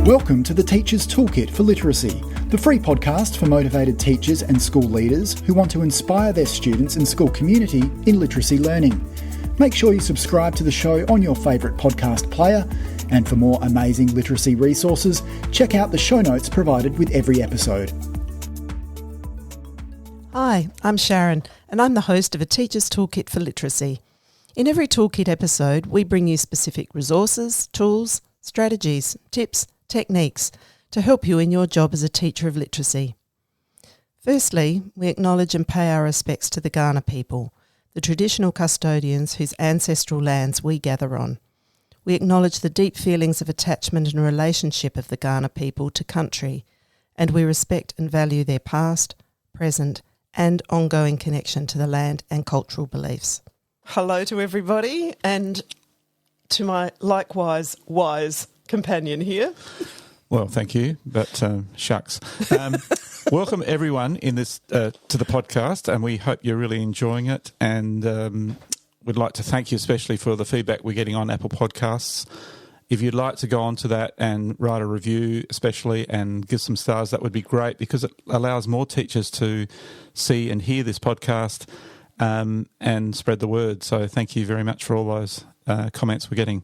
Welcome to the Teacher's Toolkit for Literacy, the free podcast for motivated teachers and school leaders who want to inspire their students and school community in literacy learning. Make sure you subscribe to the show on your favourite podcast player, and for more amazing literacy resources, check out the show notes provided with every episode. Hi, I'm Sharon, and I'm the host of a Teacher's Toolkit for Literacy. In every Toolkit episode, we bring you specific resources, tools, strategies, tips, techniques to help you in your job as a teacher of literacy. Firstly, we acknowledge and pay our respects to the Kaurna people, the traditional custodians whose ancestral lands we gather on. We acknowledge the deep feelings of attachment and relationship of the Kaurna people to country, and we respect and value their past, present, and ongoing connection to the land and cultural beliefs. Hello to everybody, and to my likewise wise companion here. Well, thank you, but shucks. Welcome everyone in this to the podcast, and we hope you're really enjoying it. And we'd like to thank you especially for the feedback we're getting on Apple Podcasts. If you'd like to go on to that and write a review especially and give some stars, that would be great, because it allows more teachers to see and hear this podcast and spread the word. So thank you very much for all those comments we're getting.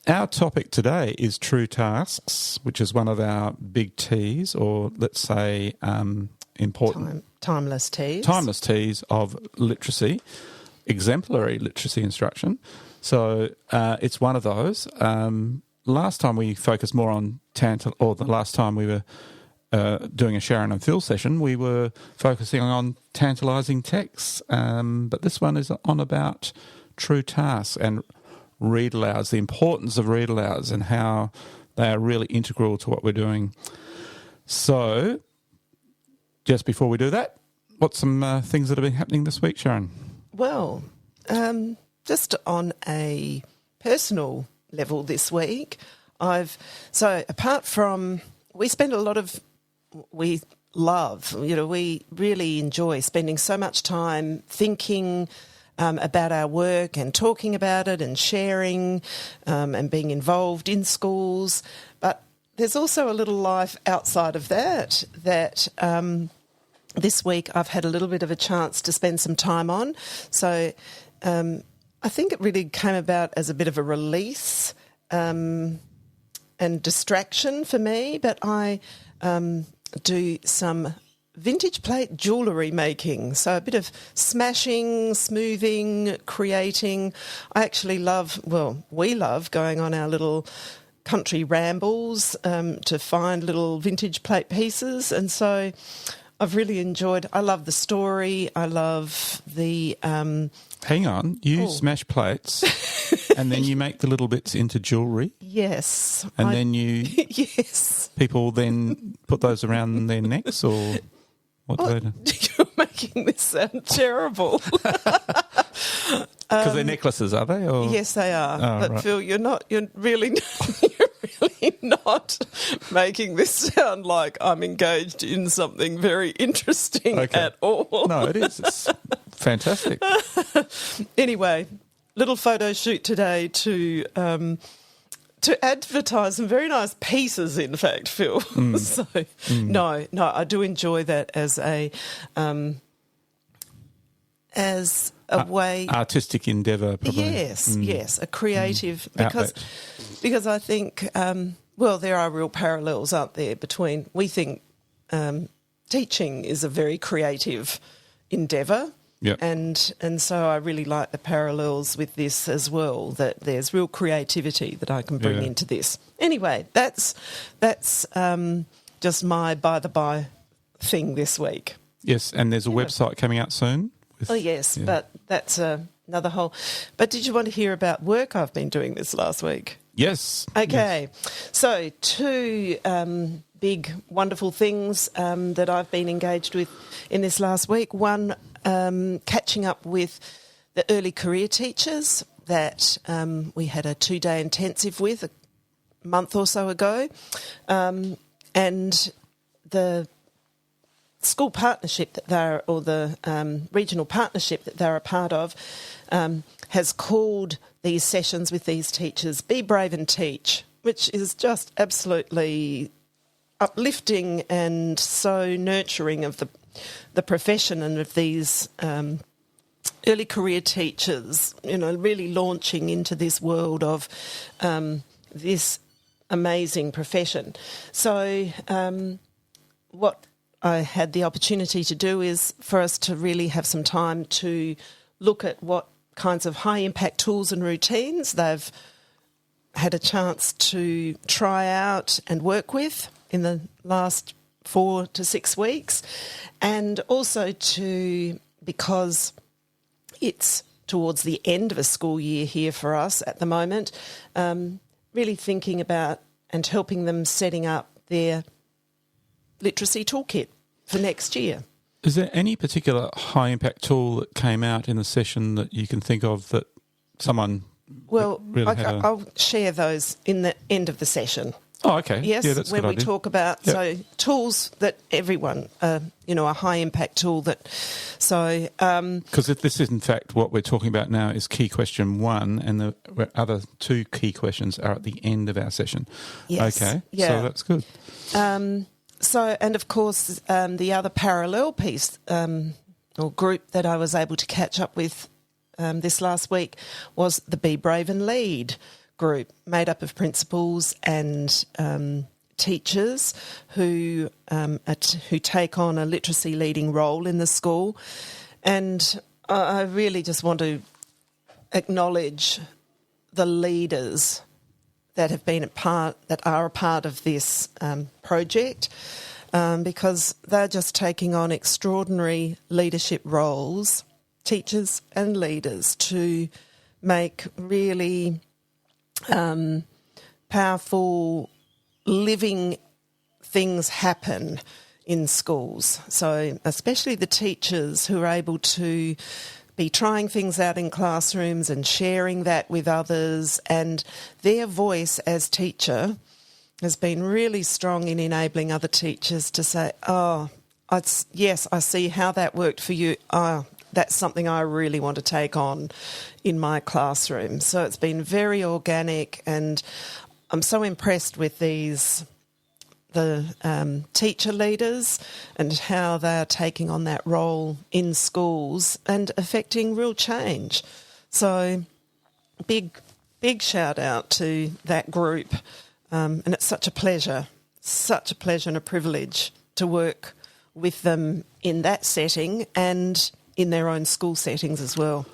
Our topic today is true tasks, which is one of our big T's, or let's say important... Timeless T's. Timeless T's of literacy, exemplary literacy instruction. So it's one of those. Last time we focused more on the last time we were doing a Sharon and Phil session, we were focusing on tantalising texts. But this one is on about true tasks and read alouds, the importance of read alouds and how they are really integral to what we're doing. So, just before we do that, what's some things that have been happening this week, Sharon? Well, just on a personal level this week, apart from, we really enjoy spending so much time thinking about our work and talking about it and sharing and being involved in schools. But there's also a little life outside of that this week I've had a little bit of a chance to spend some time on. So I think it really came about as a bit of a release and distraction for me, but I do some vintage plate jewellery making, so a bit of smashing, smoothing, creating. I actually we love going on our little country rambles to find little vintage plate pieces, and so I've really enjoyed. I love the story. I love the... Hang on, you smash plates and then you make the little bits into jewellery? Yes. And then you... Yes. People then put those around their necks, or... What do they do? You're making this sound terrible. Because they're necklaces, are they? Or? Yes, they are. Oh, but right. Phil, you're really not making this sound like I'm engaged in something very interesting at all. No, it is. It's fantastic. Anyway, little photo shoot today to advertise some very nice pieces, in fact, Phil. No, I do enjoy that as a way, artistic endeavour, probably. Yes, a creative because I think there are real parallels out there between. We think teaching is a very creative endeavour. Yep. And so I really like the parallels with this as well, that there's real creativity that I can bring into this. Anyway, that's just my by-the-by thing this week. Yes, and there's a website coming out soon. But that's another whole... But did you want to hear about work I've been doing this last week? Yes. Okay, so two big, wonderful things that I've been engaged with in this last week. One, catching up with the early career teachers that we had a 2-day intensive with a month or so ago, and the school partnership that they're, or the regional partnership that they're a part of, has called these sessions with these teachers Be Brave and Teach. which is just absolutely uplifting and so nurturing of the profession and of these early career teachers, really launching into this world of this amazing profession. So what I had the opportunity to do is for us to really have some time to look at what kinds of high-impact tools and routines they've had a chance to try out and work with in the last 4 to 6 weeks, and also because it's towards the end of a school year here for us at the moment, really thinking about and helping them setting up their literacy toolkit for next year. Is there any particular high-impact tool that came out in the session that you can think of that someone really had I'll share those in the end of the session. Oh, okay. Yes, yeah, that's when a good we idea. talk about so tools that everyone, a high impact tool that. So because if this is in fact what we're talking about now is key question 1, and the other 2 key questions are at the end of our session. yes, Okay, yeah. so that's good. So and of course the other parallel piece or group that I was able to catch up with this last week was the Be Brave and Lead group, made up of principals and teachers who take on a literacy leading role in the school. And I really just want to acknowledge the leaders that have been that are a part of this project, because they're just taking on extraordinary leadership roles, teachers and leaders, to make really powerful, living things happen in schools. So especially the teachers who are able to be trying things out in classrooms and sharing that with others, and their voice as teacher has been really strong in enabling other teachers to say, yes, I see how that worked for you. That's something I really want to take on in my classroom. So it's been very organic, and I'm so impressed with the teacher leaders and how they're taking on that role in schools and affecting real change. So big shout out to that group. And it's such a pleasure and a privilege to work with them in that setting and in their own school settings as well.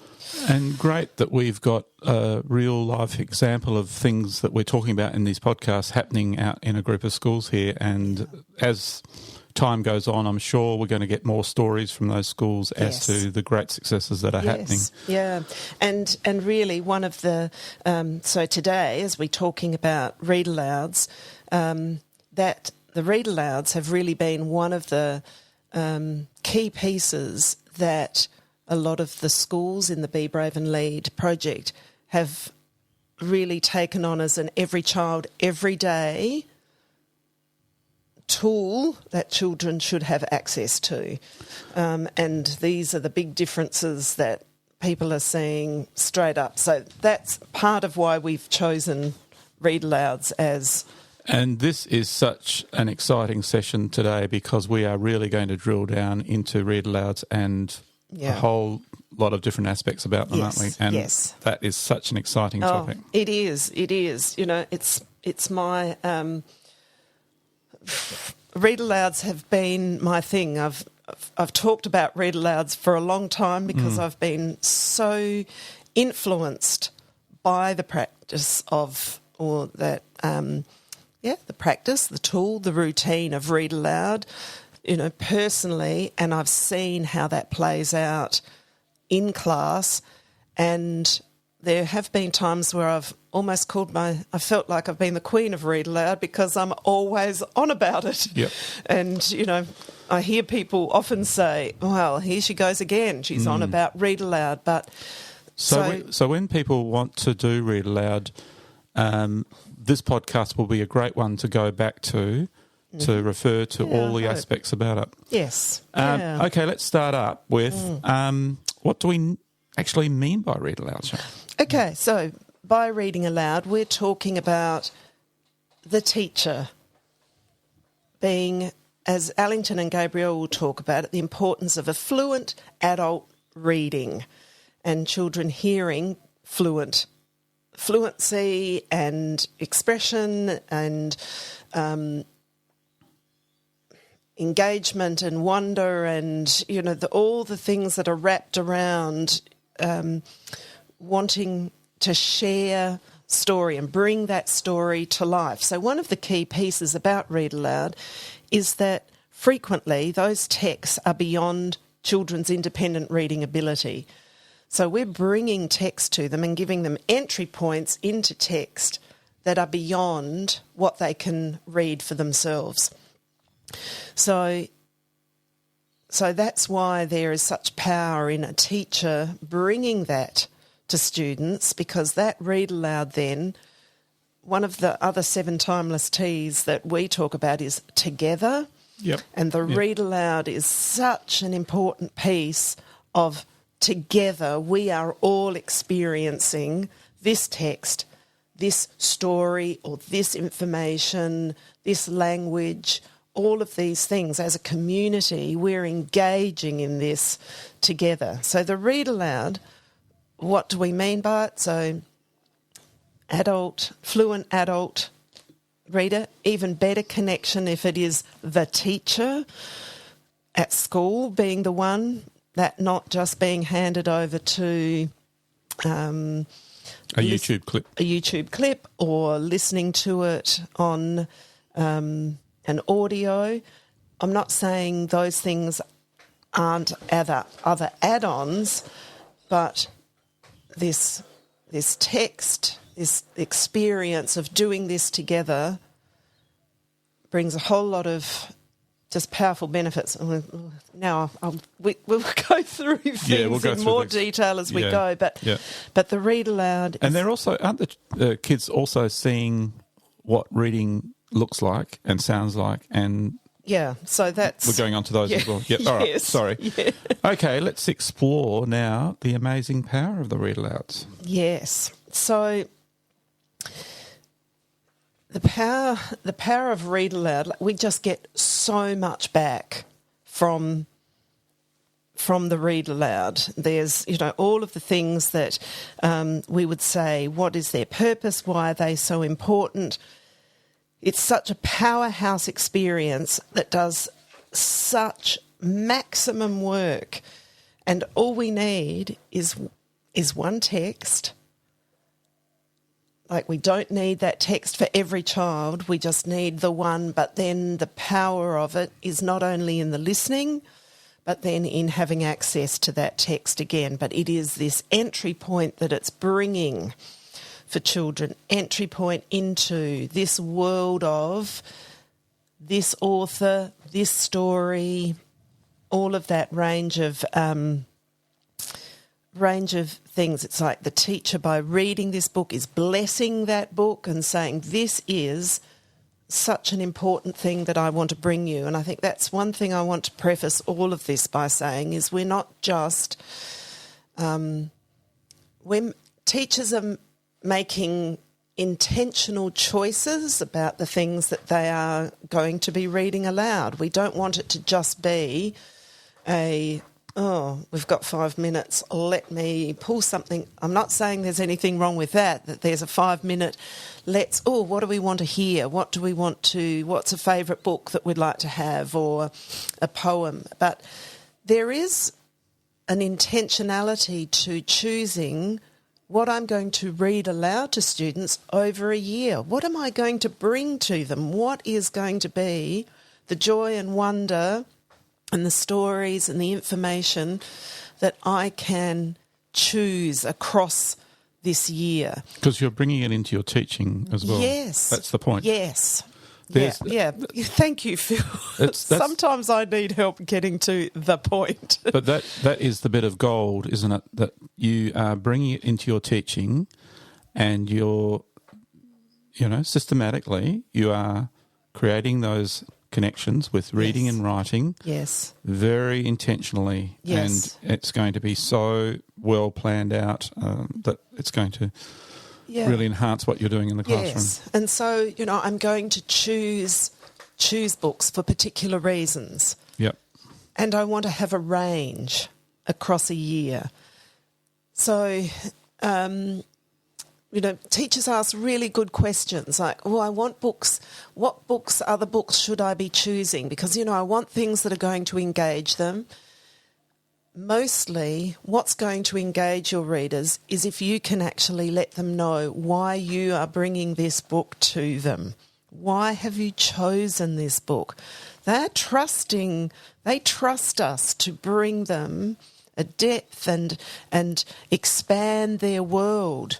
And great that we've got a real life example of things that we're talking about in these podcasts happening out in a group of schools here. And as time goes on, I'm sure we're going to get more stories from those schools as to the great successes that are happening. Yeah, and really one of the so today, as we're talking about Read Alouds, that the Read Alouds have really been one of the key pieces that a lot of the schools in the Be Brave and Lead project have really taken on as an every child, every day tool that children should have access to. And these are the big differences that people are seeing straight up. So that's part of why we've chosen Read Alouds as... And this is such an exciting session today because we are really going to drill down into Read Alouds and a whole lot of different aspects about them, aren't we? And that is such an exciting topic. It is. It's my... Read Alouds have been my thing. I've talked about Read Alouds for a long time because I've been so influenced by the practice of, the practice, the tool, the routine of Read Aloud, personally, and I've seen how that plays out in class. And there have been times where I've almost I felt like I've been the queen of Read Aloud because I'm always on about it. Yep. And, I hear people often say, well, here she goes again. She's on about Read Aloud. But So when people want to do Read Aloud, this podcast will be a great one to go back to refer to all the aspects about it. Yes. Okay, let's start up with what do we actually mean by Read Aloud, Sharon? Okay, so by reading aloud, we're talking about the teacher being, as Allington and Gabriel will talk about it, the importance of a fluent adult reading and children hearing fluency and expression and engagement and wonder and, all the things that are wrapped around wanting to share story and bring that story to life. So one of the key pieces about Read Aloud is that frequently those texts are beyond children's independent reading ability. So we're bringing text to them and giving them entry points into text that are beyond what they can read for themselves. So that's why there is such power in a teacher bringing that to students, because that Read Aloud then, one of the other 7 timeless T's that we talk about is together. Yep. And the Read Aloud is such an important piece of together we are all experiencing this text, this story or this information, this language, all of these things. As a community, we're engaging in this together. So the Read Aloud, what do we mean by it? So fluent adult reader, even better connection if it is the teacher at school being the one, that not just being handed over to a YouTube clip or listening to it on an audio. I'm not saying those things aren't other add-ons, but this text, this experience of doing this together brings a whole lot of just powerful benefits. Now we'll go through things in more detail as we go, but the Read Aloud... And they're also, aren't the kids also seeing what reading looks like and sounds like? And yeah, so that's... We're going on to those as well. Yeah, all right, sorry. Yeah. Okay, let's explore now the amazing power of the Read Alouds. Yes. So the power of Read Aloud, we just get so much back from the Read Aloud. There's, all of the things that we would say, what is their purpose, why are they so important? It's such a powerhouse experience that does such maximum work, and all we need is one text. Like, we don't need that text for every child, we just need the one, but then the power of it is not only in the listening, but then in having access to that text again. But it is this entry point that it's bringing for children, entry point into this world of this author, this story, all of that range of things. It's like the teacher, by reading this book, is blessing that book and saying, this is such an important thing that I want to bring you. And I think that's one thing I want to preface all of this by saying is we're not just... when teachers are making intentional choices about the things that they are going to be reading aloud. We don't want it to just be we've got 5 minutes, let me pull something. I'm not saying there's anything wrong with that there's a 5-minute, what do we want to hear? What's a favourite book that we'd like to have, or a poem? But there is an intentionality to choosing what I'm going to read aloud to students over a year. What am I going to bring to them? What is going to be the joy and wonder and the stories and the information that I can choose across this year? Because you're bringing it into your teaching as well. Yes. That's the point. Yes. Yeah. Thank you, Phil. Sometimes I need help getting to the point. But that is the bit of gold, isn't it? That you are bringing it into your teaching, and you're, systematically, you are creating those connections with reading and writing. Yes. Very intentionally. Yes. And it's going to be so well planned out that it's going to really enhance what you're doing in the classroom. Yes, and so, I'm going to choose books for particular reasons. Yep. And I want to have a range across a year. So, teachers ask really good questions like, I want books. What books, other books should I be choosing? Because, I want things that are going to engage them. Mostly what's going to engage your readers is if you can actually let them know why you are bringing this book to them. Why have you chosen this book? They trust us to bring them a depth and expand their world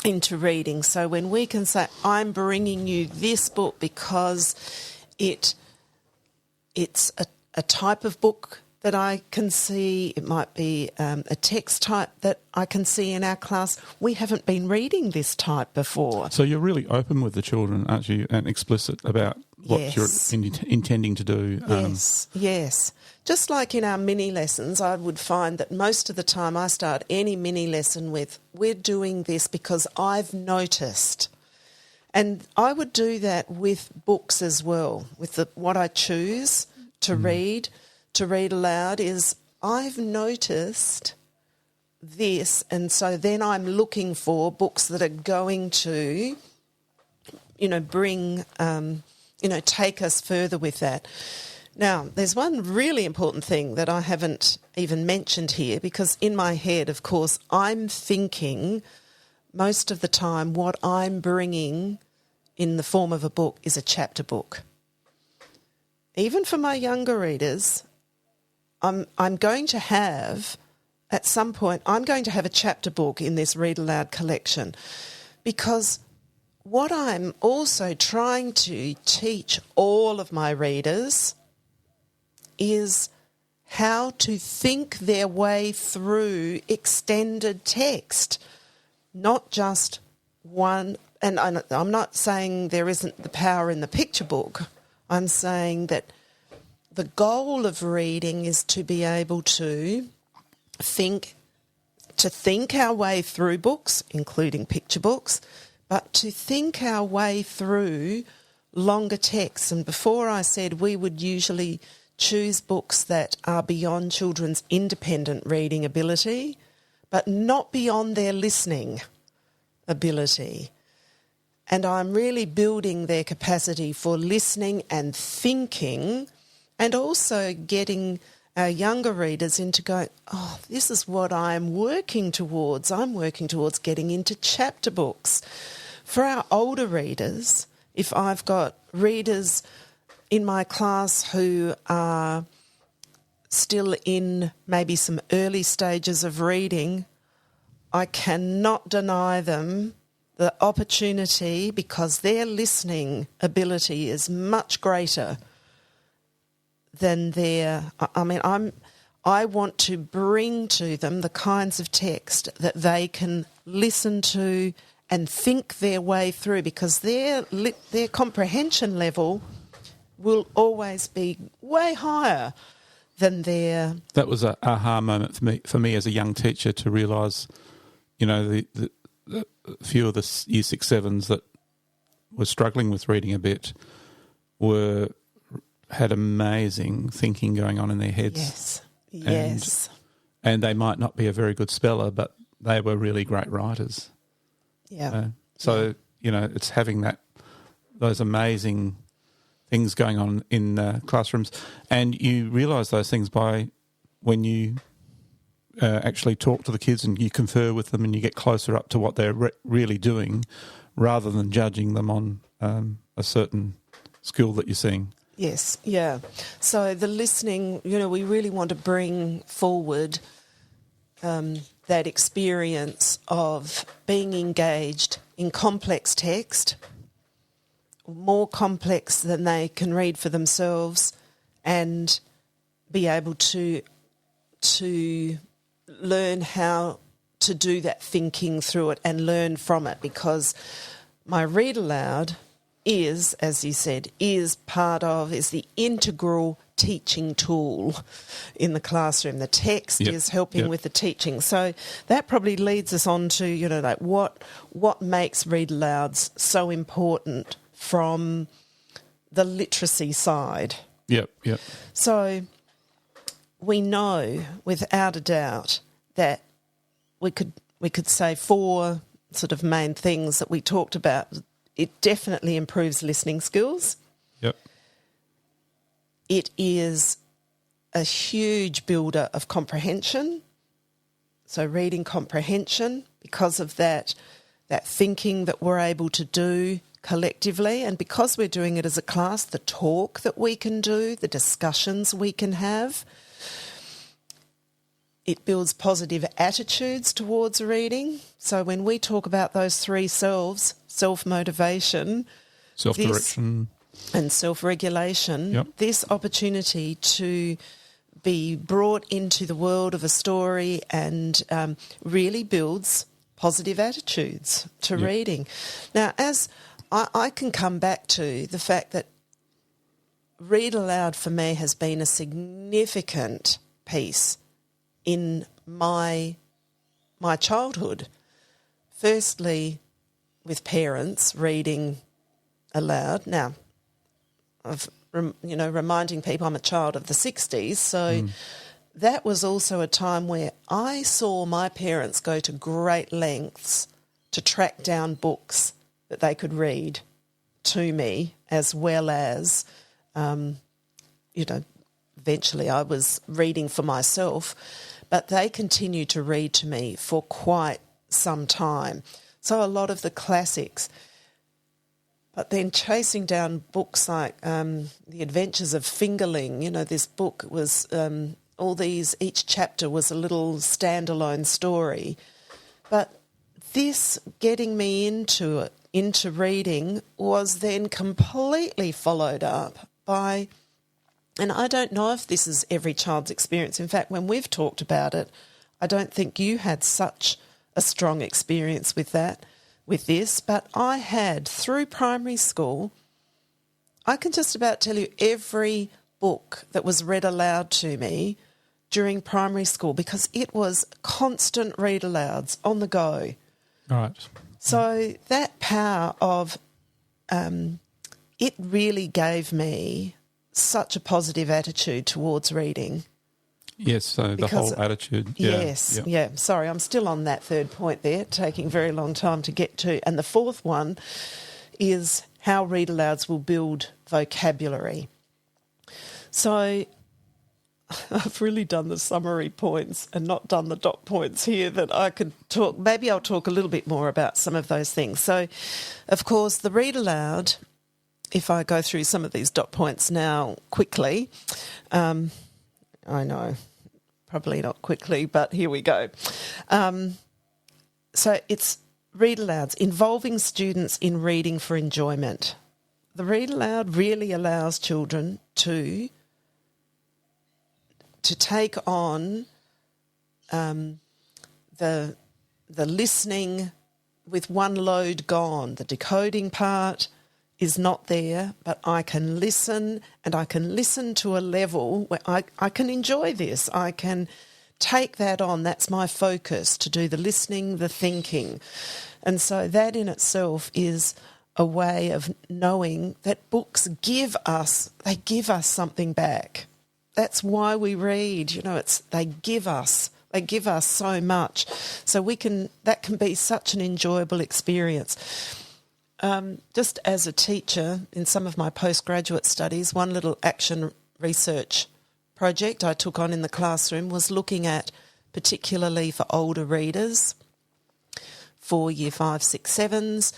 into reading. So when we can say, I'm bringing you this book because it's a type of book that I can see, it might be a text type that I can see in our class. We haven't been reading this type before. So you're really open with the children, aren't you, and explicit about what you're intending to do. Yes. Just like in our mini lessons, I would find that most of the time I start any mini lesson with, we're doing this because I've noticed. And I would do that with books as well, with what I choose to read aloud is, I've noticed this, and so then I'm looking for books that are going to, bring, take us further with that. Now, there's one really important thing that I haven't even mentioned here, because in my head, of course, I'm thinking most of the time what I'm bringing in the form of a book is a chapter book. Even for my younger readers, I'm going to have, at some point, I'm going to have a chapter book in this Read Aloud collection, because what I'm also trying to teach all of my readers is how to think their way through extended text, not just one. And I'm not saying there isn't the power in the picture book. I'm saying that the goal of reading is to be able to think our way through books, including picture books, but to think our way through longer texts. And before I said we would usually choose books that are beyond children's independent reading ability, but not beyond their listening ability. And I'm really building their capacity for listening and thinking, and also getting our younger readers into going, this is what I'm working towards. I'm working towards getting into chapter books. For our older readers, if I've got readers in my class who are still in maybe some early stages of reading, I cannot deny them the opportunity, because their listening ability is much greater than I want to bring to them the kinds of text that they can listen to and think their way through, because their comprehension level will always be way higher than their... That was an aha moment for me as a young teacher, to realise, the few of the Year 6, 7s that were struggling with reading a bit had amazing thinking going on in their heads. Yes. And they might not be a very good speller, but they were really great writers. Yeah. It's having those amazing things going on in classrooms, and you realise those things by when you actually talk to the kids and you confer with them and you get closer up to what they're really doing, rather than judging them on a certain skill that you're seeing. Yes, yeah. So the listening, we really want to bring forward that experience of being engaged in complex text, more complex than they can read for themselves, and be able to learn how to do that thinking through it and learn from it, because my Read Aloud is, as you said, is the integral teaching tool in the classroom. The text is helping with the teaching. So that probably leads us on to, like what makes Read Alouds so important from the literacy side. Yep. So we know without a doubt that we could say 4 sort of main things that we talked about. It definitely improves listening skills. Yep. It is a huge builder of comprehension. So reading comprehension, because of that thinking that we're able to do collectively, and because we're doing it as a class, the talk that we can do, the discussions we can have. It builds positive attitudes towards reading. So when we talk about those 3 selves, self-motivation, self-direction, and self-regulation, this opportunity to be brought into the world of a story and really builds positive attitudes to reading. Now, as I can come back to the fact that Read Aloud for me has been a significant piece in my childhood. Firstly, with parents reading aloud. Now, reminding people I'm a child of the 60s, so that was also a time where I saw my parents go to great lengths to track down books that they could read to me, as well as, eventually I was reading for myself, but they continued to read to me for quite some time. So a lot of the classics. But then chasing down books like The Adventures of Fingerling, this book was each chapter was a little standalone story. But this getting me into reading was then completely followed up by, and I don't know if this is every child's experience. In fact, when we've talked about it, I don't think you had such a strong experience with this, but I had, through primary school, I can just about tell you every book that was read aloud to me during primary school, because it was constant read alouds on the go. Right. So that power of it really gave me such a positive attitude towards reading. Yes, so the whole attitude. Yes. Sorry, I'm still on that 3rd point there, taking a very long time to get to. And the 4th one is how Read Alouds will build vocabulary. So I've really done the summary points and not done the dot points here that I could talk. Maybe I'll talk a little bit more about some of those things. So, of course, the Read Aloud, if I go through some of these dot points now quickly, I know, probably not quickly, but here we go. So it's Read Alouds, involving students in reading for enjoyment. The Read Aloud really allows children to take on the listening with one load gone. The decoding part is not there, but I can listen, and I can listen to a level where I can enjoy this. I can take that on. That's my focus, to do the listening, the thinking. And so that in itself is a way of knowing that books give us something back. That's why we read. They give us so much. So that can be such an enjoyable experience. Just as a teacher, in some of my postgraduate studies, one little action research project I took on in the classroom was looking at, particularly for older readers, for year 5, 6, 7s,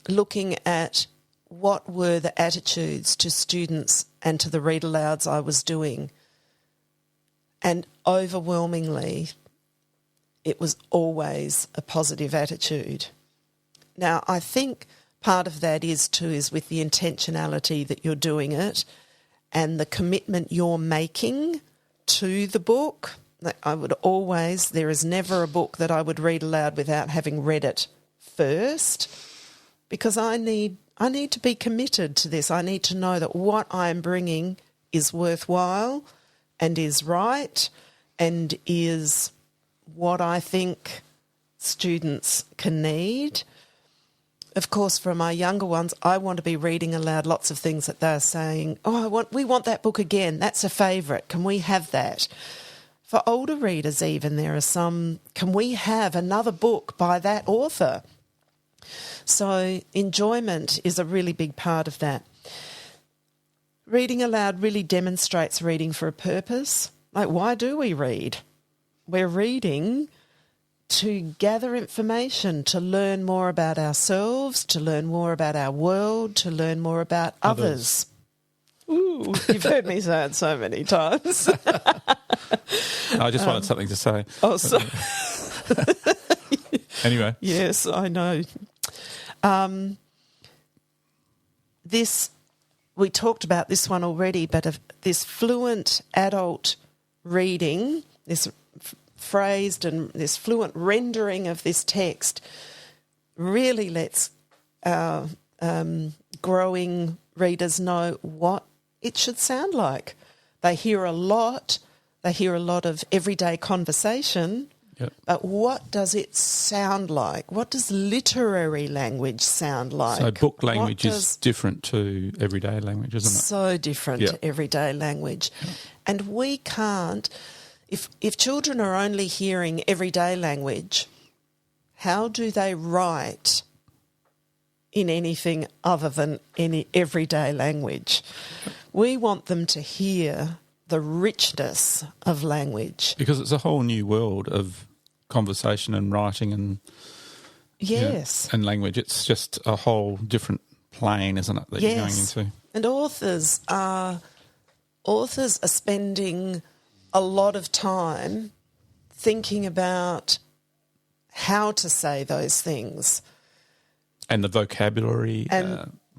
looking at what were the attitudes to students and to the read alouds I was doing. And overwhelmingly, it was always a positive attitude. Now, I think part of that is with the intentionality that you're doing it and the commitment you're making to the book. There is never a book that I would read aloud without having read it first, because I need I need to be committed to this. I need to know that what I'm bringing is worthwhile and is right and is what I think students can need. Of course, for my younger ones, I want to be reading aloud lots of things that they're saying, we want that book again. That's a favourite. Can we have that? For older readers even, there are some, can we have another book by that author? So enjoyment is a really big part of that. Reading aloud really demonstrates reading for a purpose. Like, why do we read? We're reading to gather information, to learn more about ourselves, to learn more about our world, to learn more about others. Ooh, you've heard me say it so many times. I just wanted something to say. Oh, so Anyway. Yes, I know. We talked about this one already, but this fluent adult reading, this phrased and this fluent rendering of this text really lets our growing readers know what it should sound like. They hear a lot of everyday conversation, yep. But what does it sound like? What does literary language sound like? So book language is different to everyday language, isn't it? So different yep. to everyday language. Yep. And we can't, if children are only hearing everyday language, how do they write in anything other than any everyday language? We want them to hear the richness of language. Because it's a whole new world of conversation and writing and yes, and language. It's just a whole different plane, isn't it, that yes. you're going into? And authors are spending a lot of time thinking about how to say those things. And the vocabulary.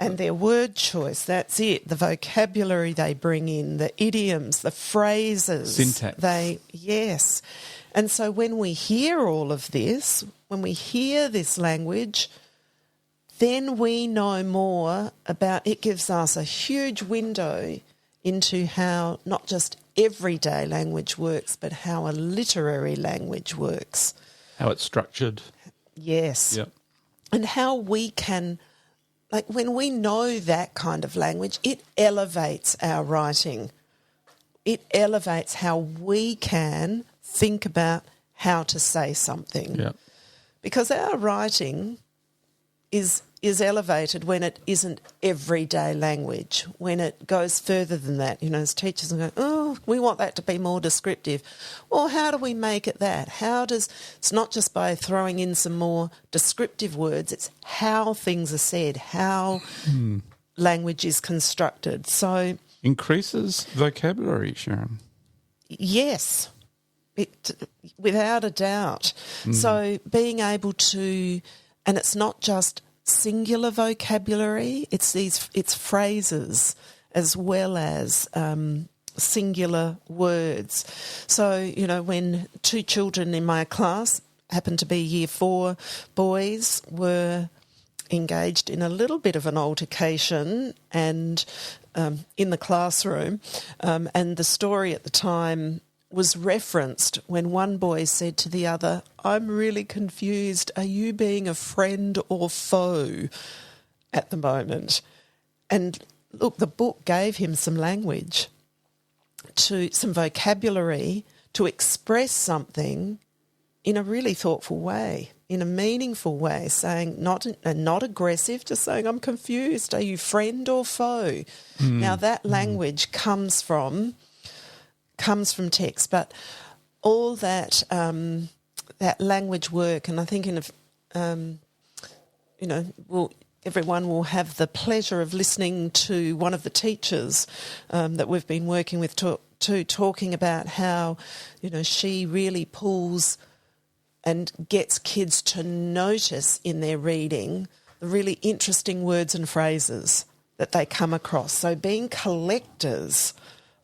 And their word choice, that's it. The vocabulary they bring in, the idioms, the phrases. Syntax. Yes. And so when we hear all of this, when we hear this language, then we know more about, it gives us a huge window into how not just everyday language works, but how a literary language works. How it's structured. Yes. Yep. And how we can, like when we know that kind of language, it elevates our writing. It elevates how we can think about how to say something. Yep. Because our writing is elevated when it isn't everyday language, when it goes further than that. You know, as teachers are going, we want that to be more descriptive. Well, how do we make it that? It's not just by throwing in some more descriptive words, it's how things are said, how language is constructed. So increases vocabulary, Sharon. Yes, without a doubt. So being able to, and it's not just singular vocabulary, it's phrases as well as singular words. So, you know, when two children in my class, happened to be Year 4 boys, were engaged in a little bit of an altercation and in the classroom, and the story at the time was referenced when one boy said to the other, "I'm really confused. Are you being a friend or foe at the moment?" And look, the book gave him some language, some vocabulary to express something in a really thoughtful way, in a meaningful way, saying not aggressive, just saying, "I'm confused. Are you friend or foe?" Now that language comes from text, but all that that language work, and I think everyone will have the pleasure of listening to one of the teachers that we've been working with talking about how, you know, she really pulls and gets kids to notice in their reading the really interesting words and phrases that they come across. So being collectors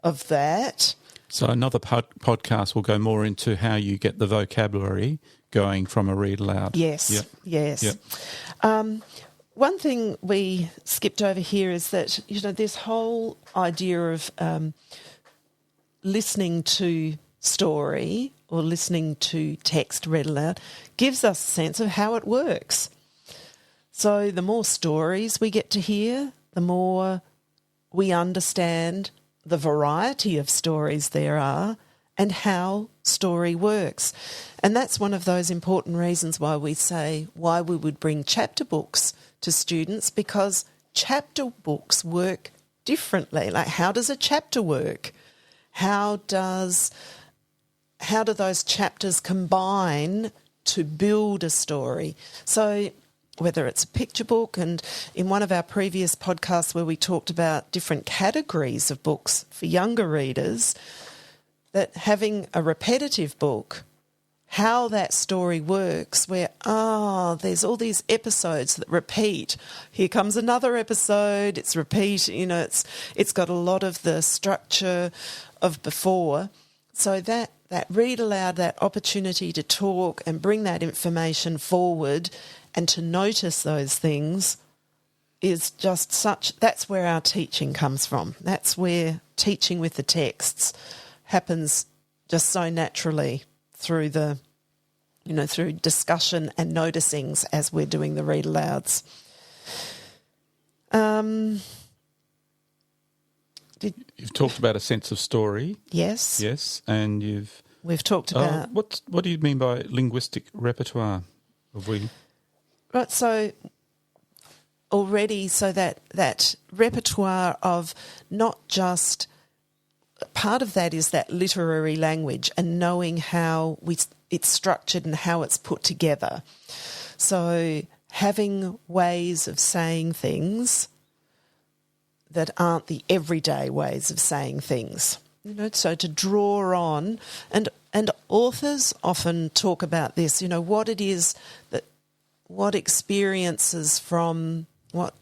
of that. So another podcast will go more into how you get the vocabulary going from a read aloud. Yes, Yep. yes. Yep. one thing we skipped over here is that, this whole idea of listening to story or listening to text read aloud gives us a sense of how it works. So the more stories we get to hear, the more we understand the variety of stories there are and how story works. And that's one of those important reasons why we would bring chapter books to students, because chapter books work differently. Like, how does a chapter work? How do those chapters combine to build a story? So whether it's a picture book, and in one of our previous podcasts where we talked about different categories of books for younger readers, that having a repetitive book, how that story works, where, there's all these episodes that repeat. Here comes another episode, it's repeat, it's got a lot of the structure of before. So that read aloud, that opportunity to talk and bring that information forward and to notice those things is just that's where our teaching comes from. That's where teaching with the texts happens just so naturally through through discussion and noticings as we're doing the read alouds. You've talked about a sense of story. Yes. Yes, and we've talked about... What do you mean by linguistic repertoire? Right, so already, that repertoire of not just... Part of that is that literary language and knowing how it's structured and how it's put together. So having ways of saying things that aren't the everyday ways of saying things. So to draw on, and authors often talk about this, what it is what experiences from what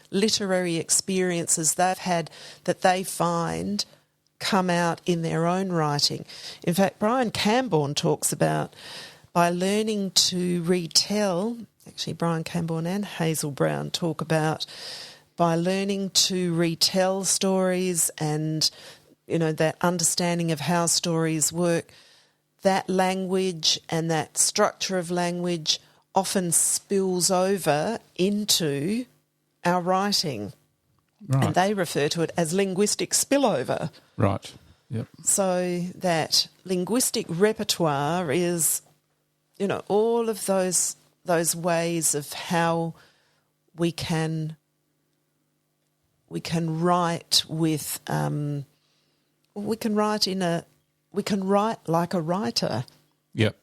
literary experiences they've had that they find come out in their own writing. In fact, Brian Camborne talks about by learning to retell, actually Brian Camborne and Hazel Brown talk about by learning to retell stories and, that understanding of how stories work, that language and that structure of language often spills over into our writing. Right. And they refer to it as linguistic spillover. Right, yep. So that linguistic repertoire is, all of those ways of how we can write with we can write like a writer. Yep.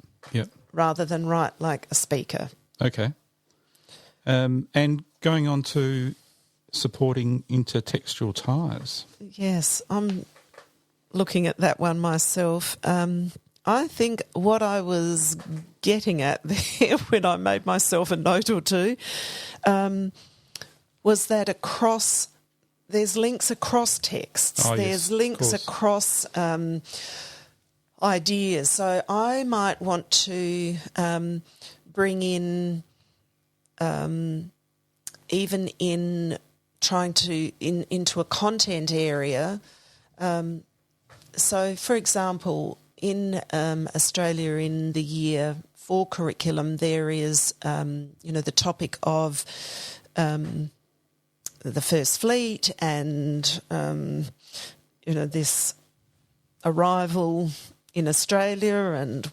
Rather than write like a speaker. Okay. And going on to supporting intertextual ties. Yes, I'm looking at that one myself. I think what I was getting at there when I made myself a note or two was that there's links across texts. Oh, there's yes, links across ideas. So I might want to bring in, even in trying to, into a content area. So, for example, in Australia in the Year 4 curriculum, there is, the topic of the First Fleet and, this arrival in Australia and,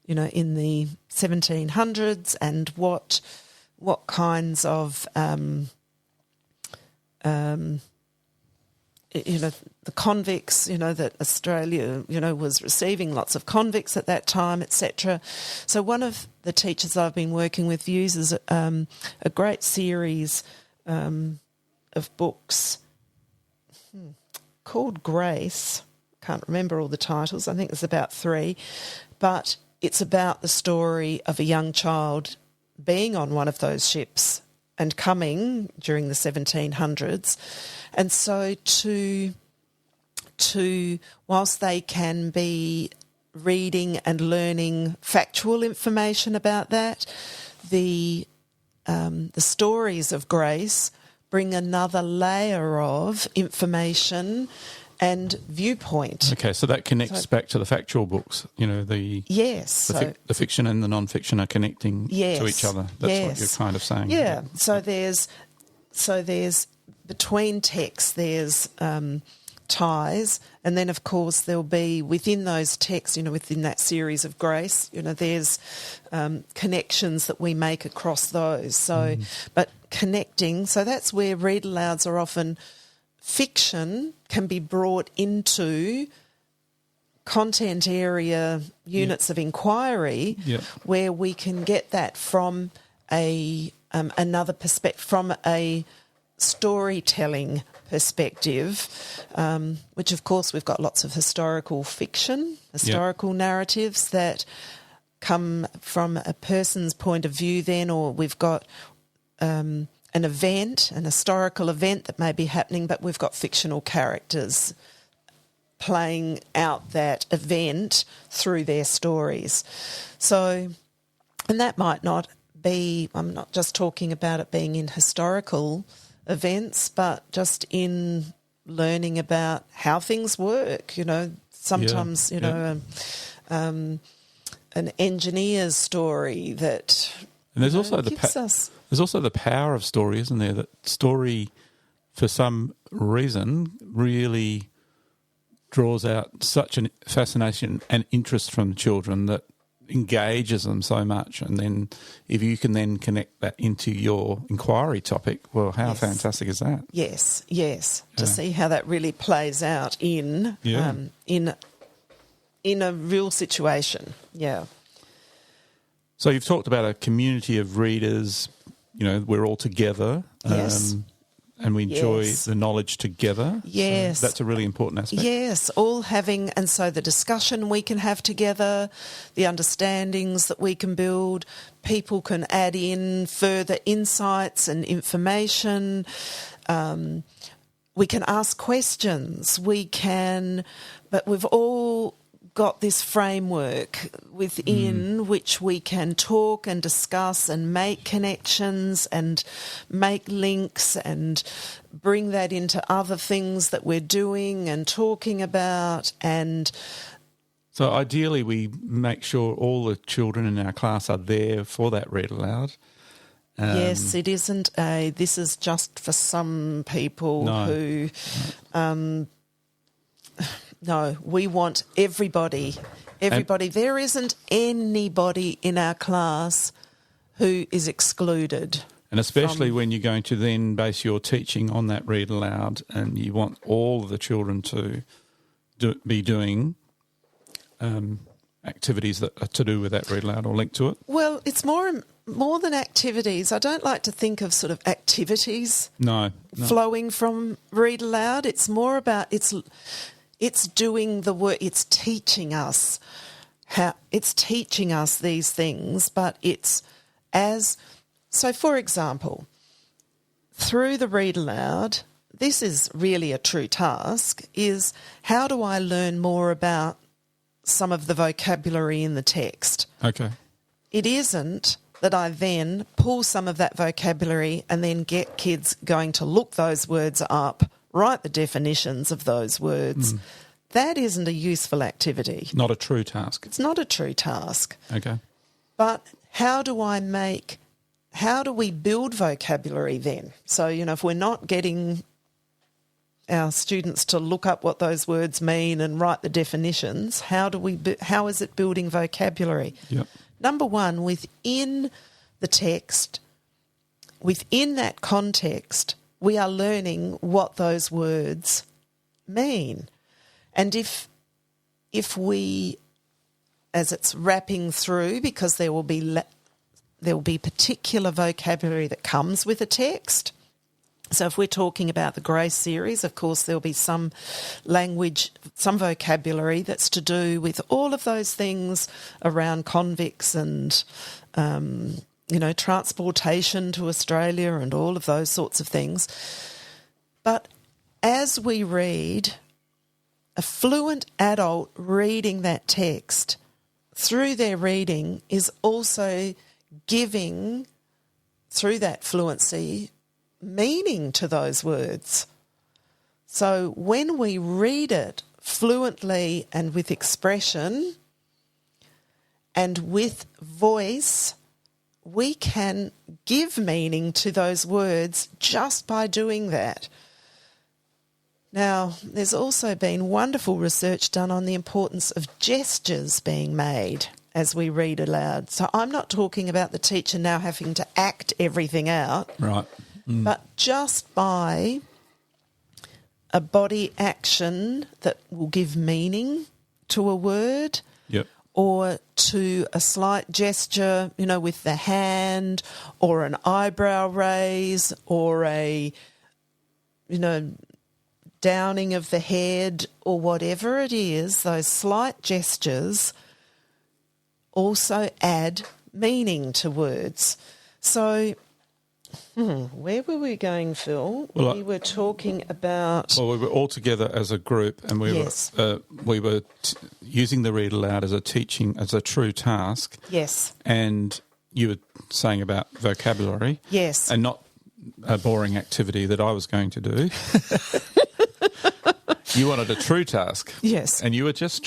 in the 1700s and what kinds of, the convicts, that Australia, was receiving lots of convicts at that time, etc. So one of the teachers I've been working with uses a great series of books called Grace. Can't remember all the titles. I think there's about 3. But it's about the story of a young child being on one of those ships and coming during the 1700s. And so to whilst they can be reading and learning factual information about that, the stories of grace bring another layer of information and viewpoint. Okay, so that connects back to the factual books. Yes. The fiction and the non-fiction are connecting to each other. That's what you're kind of saying. Yeah. So there's between texts there's ties, and then of course there'll be within those texts, within that series of grace, there's connections that we make across those. So, but connecting. So that's where read alouds are often. Fiction can be brought into content area units of inquiry where we can get that from another perspective, from a storytelling perspective, which of course we've got lots of historical fiction, historical narratives that come from a person's point of view then, or we've got an event, an historical event that may be happening, but we've got fictional characters playing out that event through their stories. So, and that might not be, I'm not just talking about it being in historical events, but just in learning about how things work, sometimes, an engineer's story that... And there's also there's also the power of story, isn't there? That story, for some reason, really draws out such a fascination and interest from children that engages them so much. And then if you can then connect that into your inquiry topic, well, how fantastic is that? Yes. To see how that really plays out in a real situation. Yeah. So you've talked about a community of readers, we're all together. Yes. And we enjoy the knowledge together. Yes. So that's a really important aspect. Yes, all having, and so the discussion we can have together, the understandings that we can build, people can add in further insights and information. We can ask questions. But we've all got this framework within which we can talk and discuss and make connections and make links and bring that into other things that we're doing and talking about. And so ideally we make sure all the children in our class are there for that read aloud. Yes, it isn't this is just for some people who... No, we want everybody. There isn't anybody in our class who is excluded. And especially when you're going to then base your teaching on that read aloud, and you want all of the children to be doing activities that are to do with that read aloud or linked to it. Well, it's more than activities. I don't like to think of sort of activities flowing from read aloud. It's more about it's doing the work. It's teaching us these things, but so for example, through the read aloud, this is really a true task, is how do I learn more about some of the vocabulary in the text? Okay. It isn't that I then pull some of that vocabulary and then get kids going to look those words up, write the definitions of those words. That isn't a useful activity. Not a true task. It's not a true task. Okay. But how do we build vocabulary then? So, if we're not getting our students to look up what those words mean and write the definitions, how is it building vocabulary? Yep. Number one, within the text, within that context, we are learning what those words mean. And if we, as it's wrapping through, because there will be particular vocabulary that comes with a text. So if we're talking about the Grace series, of course, there'll be some language, some vocabulary that's to do with all of those things around convicts and, transportation to Australia and all of those sorts of things. But as we read, a fluent adult reading that text through their reading is also giving, through that fluency, meaning to those words. So when we read it fluently and with expression and with voice, we can give meaning to those words just by doing that. Now, there's also been wonderful research done on the importance of gestures being made as we read aloud. So I'm not talking about the teacher now having to act everything out, Right. but just by a body action that will give meaning to a word, Yep. or to a slight gesture, with the hand, or an eyebrow raise, or a, downing of the head, or whatever it is, those slight gestures also add meaning to words. So, where were we going, Phil? Well, we were talking about... Well, we were all together as a group, and we Yes. were using the read aloud as a true task. Yes. And you were saying about vocabulary. Yes. And not a boring activity that I was going to do. You wanted a true task. Yes. And you were just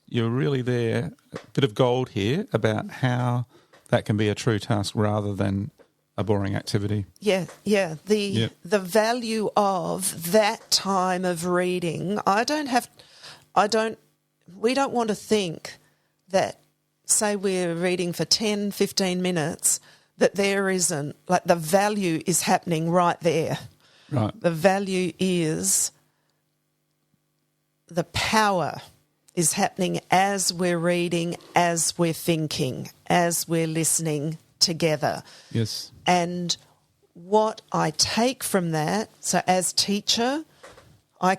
you were really there, a bit of gold here about how that can be a true task rather than a boring activity. Yeah. The value of that time of reading, we don't want to think that, say we're reading for 10, 15 minutes, that there isn't, like, the value is happening right there. Right. The value is, the power is happening as we're reading, as we're thinking, as we're listening together. Yes. And what I take from that, so as teacher, I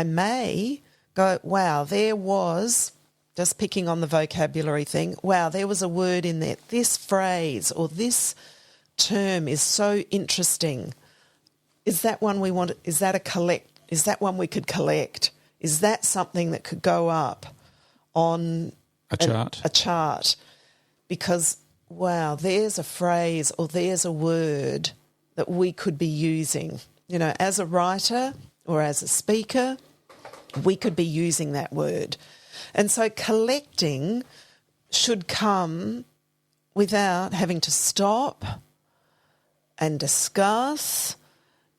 may go, wow, there was, just picking on the vocabulary thing, wow, there was a word in there. This phrase or this term is so interesting. Is that one we want? Is that one we could collect? Is that something that could go up on a chart? A chart. Because, wow, there's a phrase or there's a word that we could be using. As a writer or as a speaker, we could be using that word. And so collecting should come without having to stop and discuss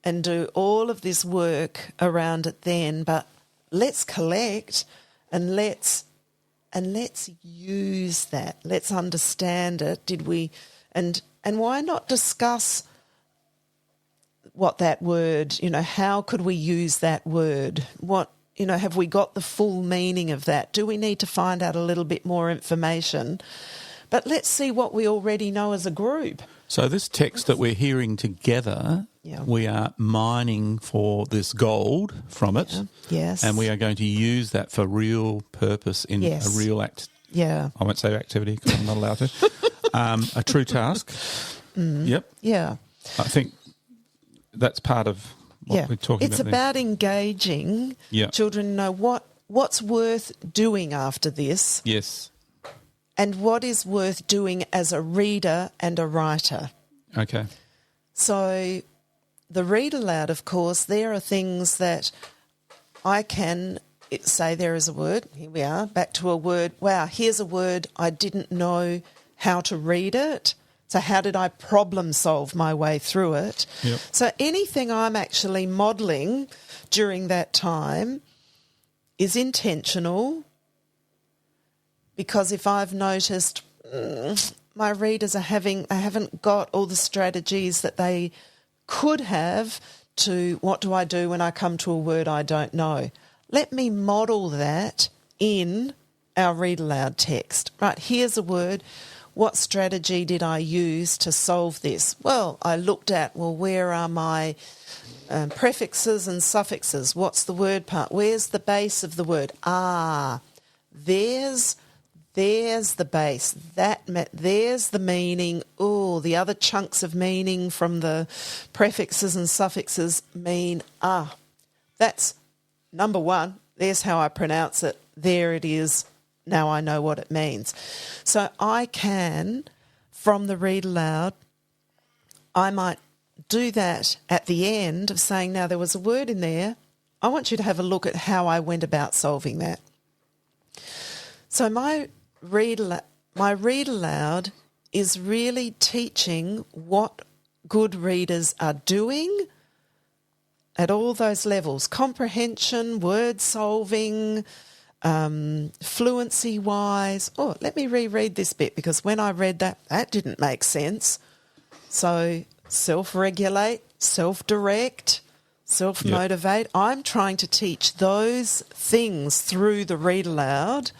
and do all of this work around it then, but let's collect and let's use that. Let's understand it. And why not discuss what that word, how could we use that word? What, have we got the full meaning of that? Do we need to find out a little bit more information? But let's see what we already know as a group. So this text that we're hearing together, we are mining for this gold from it. Yes. And we are going to use that for real purpose in a real act. Yeah. I won't say activity because I'm not allowed to. A true task. Yep. Yeah. I think that's part of what we're talking about. It's about engaging children, what's worth doing after this. Yes. And what is worth doing as a reader and a writer. Okay. So the read aloud, of course, there are things that I can say there is a word. Here we are, back to a word. Wow, here's a word. I didn't know how to read it. So how did I problem solve my way through it? Yep. So anything I'm actually modelling during that time is intentional. Because if I've noticed my readers haven't got all the strategies that they could have to what do I do when I come to a word I don't know, let me model that in our read aloud text. Right, here's a word. What strategy did I use to solve this? Well, I looked at, where are my prefixes and suffixes? What's the word part? Where's the base of the word? There's the base. There's the meaning. Oh, the other chunks of meaning from the prefixes and suffixes mean, that's number one. There's how I pronounce it. There it is. now I know what it means. So I can, from the read aloud, I might do that at the end of saying, now there was a word in there. I want you to have a look at how I went about solving that. So my read aloud is really teaching what good readers are doing at all those levels: comprehension, word solving, fluency-wise. Oh, let me reread this bit, because when I read that, that didn't make sense. So self-regulate, self-direct, self-motivate. Yep. I'm trying to teach those things through the read aloud,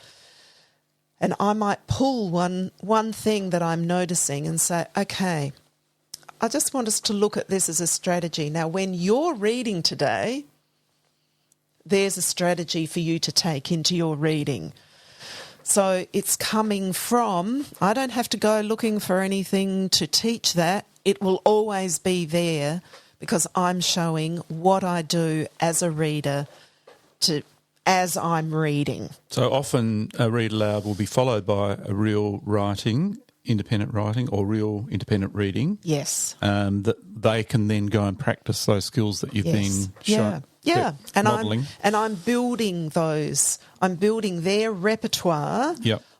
and I might pull one thing that I'm noticing and say, okay, I just want us to look at this as a strategy. Now, when you're reading today, there's a strategy for you to take into your reading. So it's coming from, I don't have to go looking for anything to teach that. It will always be there, because I'm showing what I do as a reader as I'm reading. So often a read aloud will be followed by a real writing, independent writing, or real independent reading. Yes. That they can then go and practice those skills that you've been showing. Yeah. And modelling. I'm building those. I'm building their repertoire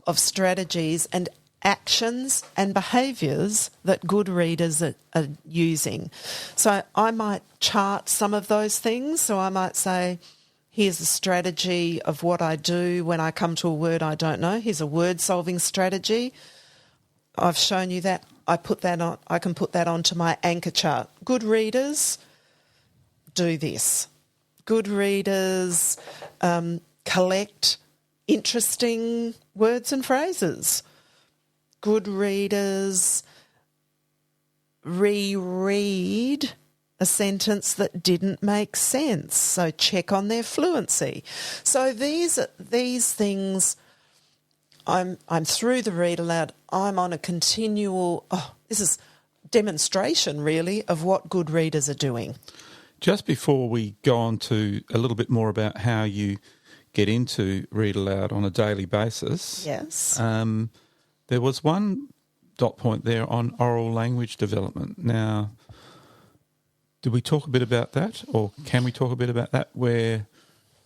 of strategies and actions and behaviours that good readers are using. So I might chart some of those things. So I might say, here's a strategy of what I do when I come to a word I don't know. Here's a word-solving strategy. I've shown you that. I can put that onto my anchor chart. Good readers do this. Good readers collect interesting words and phrases. Good readers reread a sentence that didn't make sense, so check on their fluency. So these things, I'm through the read aloud. I'm on a continual. This is demonstration, really, of what good readers are doing. Just before we go on to a little bit more about how you get into read aloud on a daily basis. Yes. There was one dot point there on oral language development. Now, did we talk a bit about that, or can we talk a bit about that, where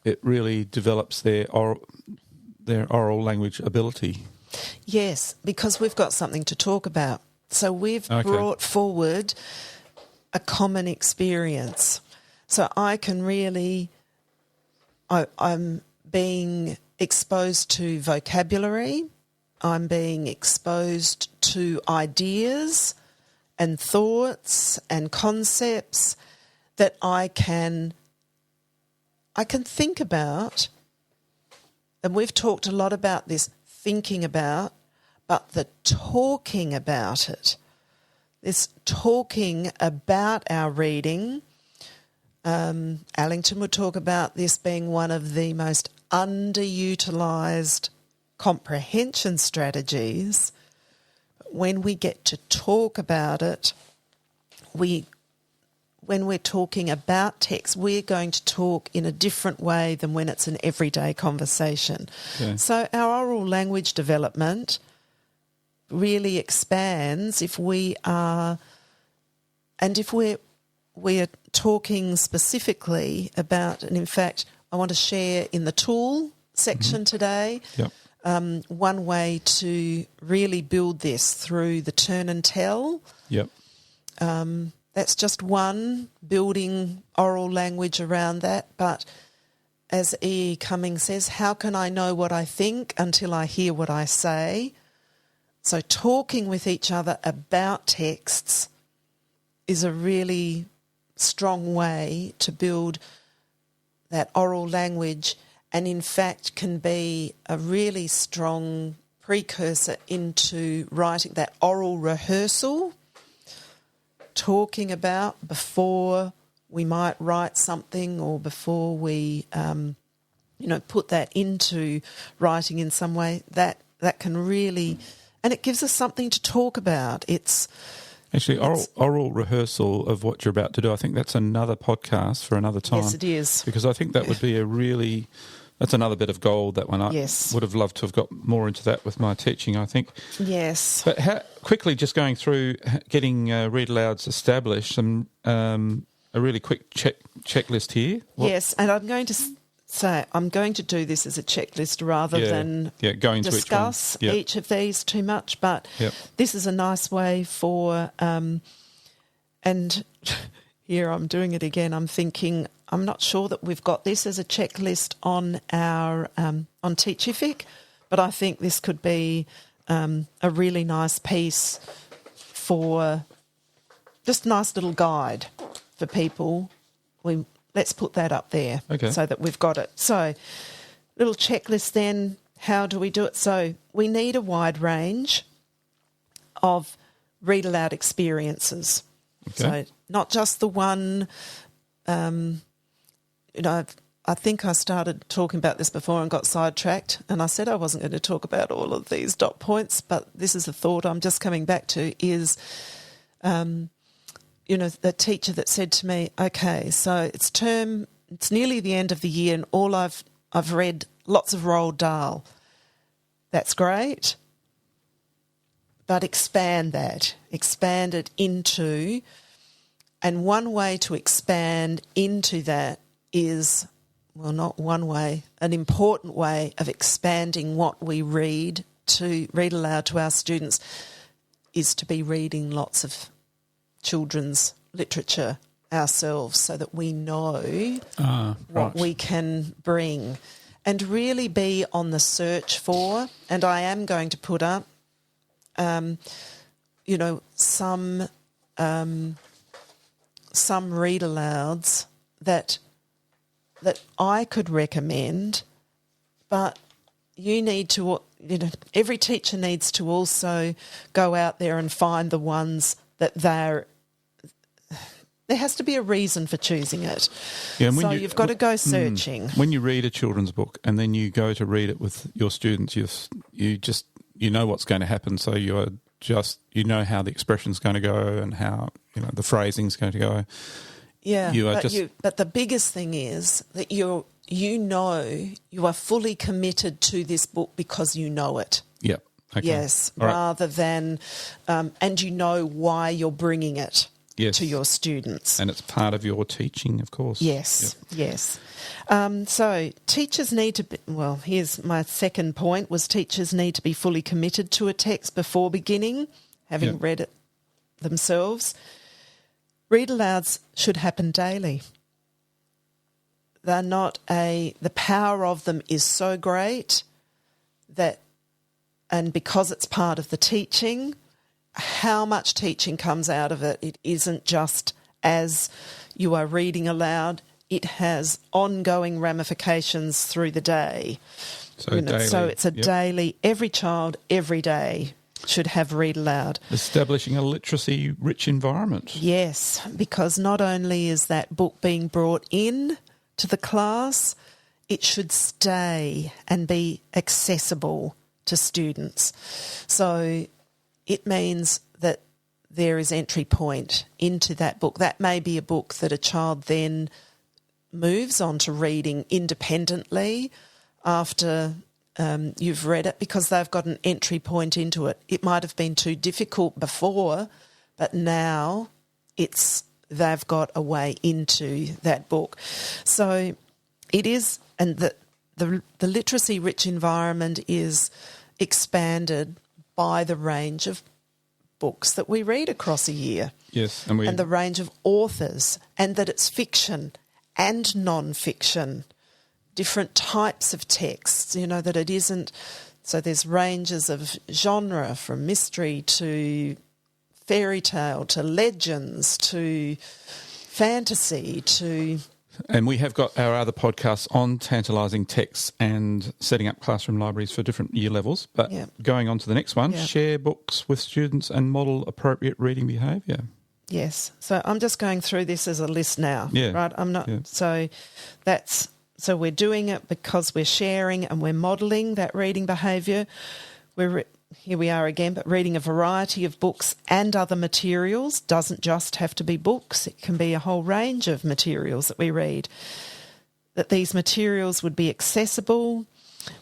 it really develops their oral language ability? Yes, because we've got something to talk about. So we've brought forward a common experience. So I can really, I'm being exposed to vocabulary, I'm being exposed to ideas and thoughts and concepts that I can think about. And we've talked a lot about this thinking about, but the talking about it, this talking about our reading. Allington would talk about this being one of the most underutilised comprehension strategies. When we get to talk about it, when we're talking about text, we're going to talk in a different way than when it's an everyday conversation. Okay. So our oral language development really expands if we are, and if we're talking specifically about, and in fact, I want to share in the tool section today. Yep. One way to really build this through the turn and tell. Yep. That's just one, building oral language around that. But as E. Cummings says, how can I know what I think until I hear what I say? So talking with each other about texts is a really strong way to build that oral language, and in fact can be a really strong precursor into writing, that oral rehearsal, talking about before we might write something, or before we put that into writing in some way. That can really, and it gives us something to talk about. Actually, oral rehearsal of what you're about to do, I think that's another podcast for another time. Yes, it is. Because I think that would be a really That's another bit of gold, that one. I Yes. would have loved to have got more into that with my teaching, I think. Yes. But quickly, just going through getting Read Alouds established, a really quick checklist here. Yes, and I'm going to say I'm going to do this as a checklist rather than going discuss to each of these too much, but this is a nice way for, and here I'm doing it again, I'm thinking, I'm not sure that we've got this as a checklist on our on Teachific, but I think this could be a really nice piece for just a nice little guide for people. Let's put that up there so that we've got it. So, little checklist then, how do we do it? So we need a wide range of read aloud experiences. So not just the one, I think I started talking about this before and got sidetracked, and I said I wasn't going to talk about all of these dot points, but this is a thought I'm just coming back to is, the teacher that said to me, okay, so it's nearly the end of the year and all I've read lots of Roald Dahl. That's great, but expand it into, and one way to expand into that is, well, not one way, an important way of expanding what we read aloud to our students is to be reading lots of children's literature ourselves so that we know what we can bring and really be on the search for, and I am going to put up, some read alouds that I could recommend, but you need to, every teacher needs to also go out there and find the ones that there has to be a reason for choosing it. Yeah, and you've got to go searching. When you read a children's book and then you go to read it with your students, you know what's going to happen, so you know how the expression's going to go and how the phrasing's going to go. Yeah, but the biggest thing is that you are fully committed to this book because you know it. Yeah. Okay. Yes, rather than, and you know why you're bringing it to your students. And it's part of your teaching, of course. Yes, yes. So teachers need to be, well, here's my second point, was teachers need to be fully committed to a text before beginning, having read it themselves. Read alouds should happen daily. They're not the power of them is so great that, and because it's part of the teaching, how much teaching comes out of it, it isn't just as you are reading aloud, it has ongoing ramifications through the day. So it's a daily, every child, every day should have read aloud. Establishing a literacy-rich environment. Yes, because not only is that book being brought in to the class, it should stay and be accessible to students. So it means that there is entry point into that book. That may be a book that a child then moves on to reading independently after you've read it because they've got an entry point into it. It might have been too difficult before, but now they've got a way into that book. So it is, and the literacy-rich environment is expanded by the range of books that we read across a year. Yes, and the range of authors, and that it's fiction and non-fiction, different types of texts, that it isn't. So there's ranges of genre, from mystery to fairy tale to legends to fantasy to... And we have got our other podcasts on tantalising texts and setting up classroom libraries for different year levels. But going on to the next one, share books with students and model appropriate reading behaviour. Yes. So I'm just going through this as a list now, right? I'm not. Yeah. So we're doing it because we're sharing and we're modelling that reading behaviour. Here we are again, but reading a variety of books and other materials doesn't just have to be books. It can be a whole range of materials that we read. that these materials would be accessible.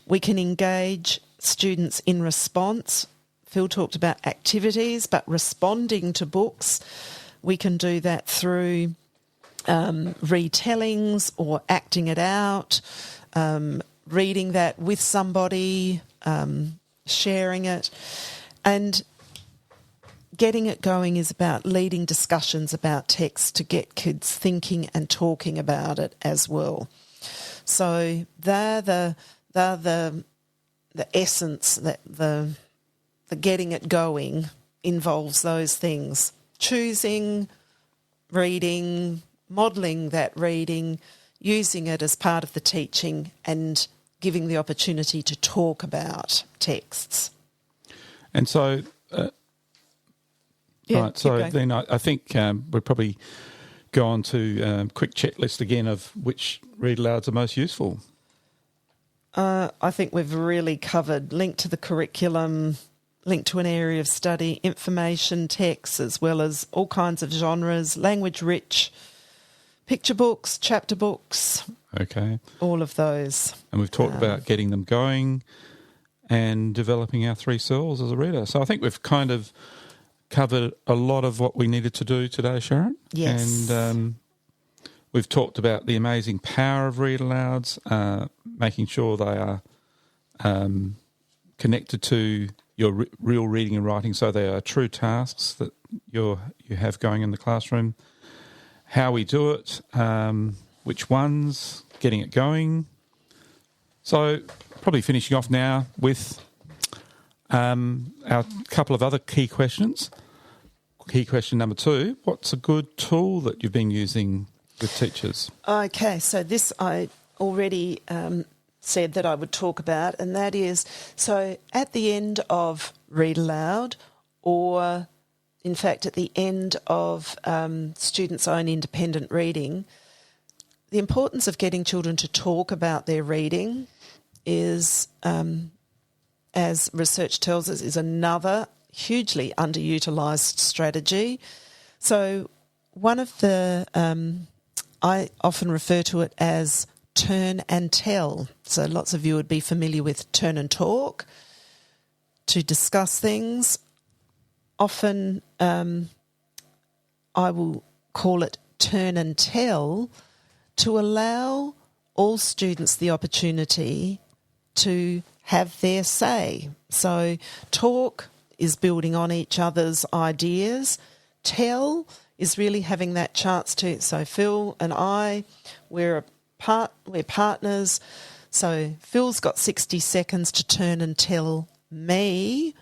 We can engage students in response. Phil talked about activities, but responding to books, we can do that through retellings or acting it out, reading that with somebody, sharing it. And getting it going is about leading discussions about text to get kids thinking and talking about it as well. So they're the essence, that the getting it going involves those things: choosing, reading, modelling that reading, using it as part of the teaching, and giving the opportunity to talk about texts. And so, right, so then I think we'll probably go on to a quick checklist again of which read alouds are most useful. I think we've really covered link to the curriculum, link to an area of study, information, text, as well as all kinds of genres, language-rich, picture books, chapter books. Okay. All of those. And we've talked about getting them going and developing our 3 C's as a reader. So I think we've kind of covered a lot of what we needed to do today, Sharon. Yes. And we've talked about the amazing power of read alouds, making sure they are connected to your real reading and writing, so they are true tasks that you have going in the classroom. How we do it, which ones, getting it going. So probably finishing off now with our couple of other key questions. Key question number 2, what's a good tool that you've been using with teachers? Okay, so this I already said that I would talk about, and that is, so at the end of Read Aloud, or in fact at the end of students' own independent reading, the importance of getting children to talk about their reading is, as research tells us, is another hugely underutilised strategy. So one of the, I often refer to it as turn and tell. So lots of you would be familiar with turn and talk, to discuss things. Often I will call it turn and tell, to allow all students the opportunity to have their say. So talk is building on each other's ideas. Tell is really having that chance to, so Phil and I, we're partners. So Phil's got 60 seconds to turn and tell me,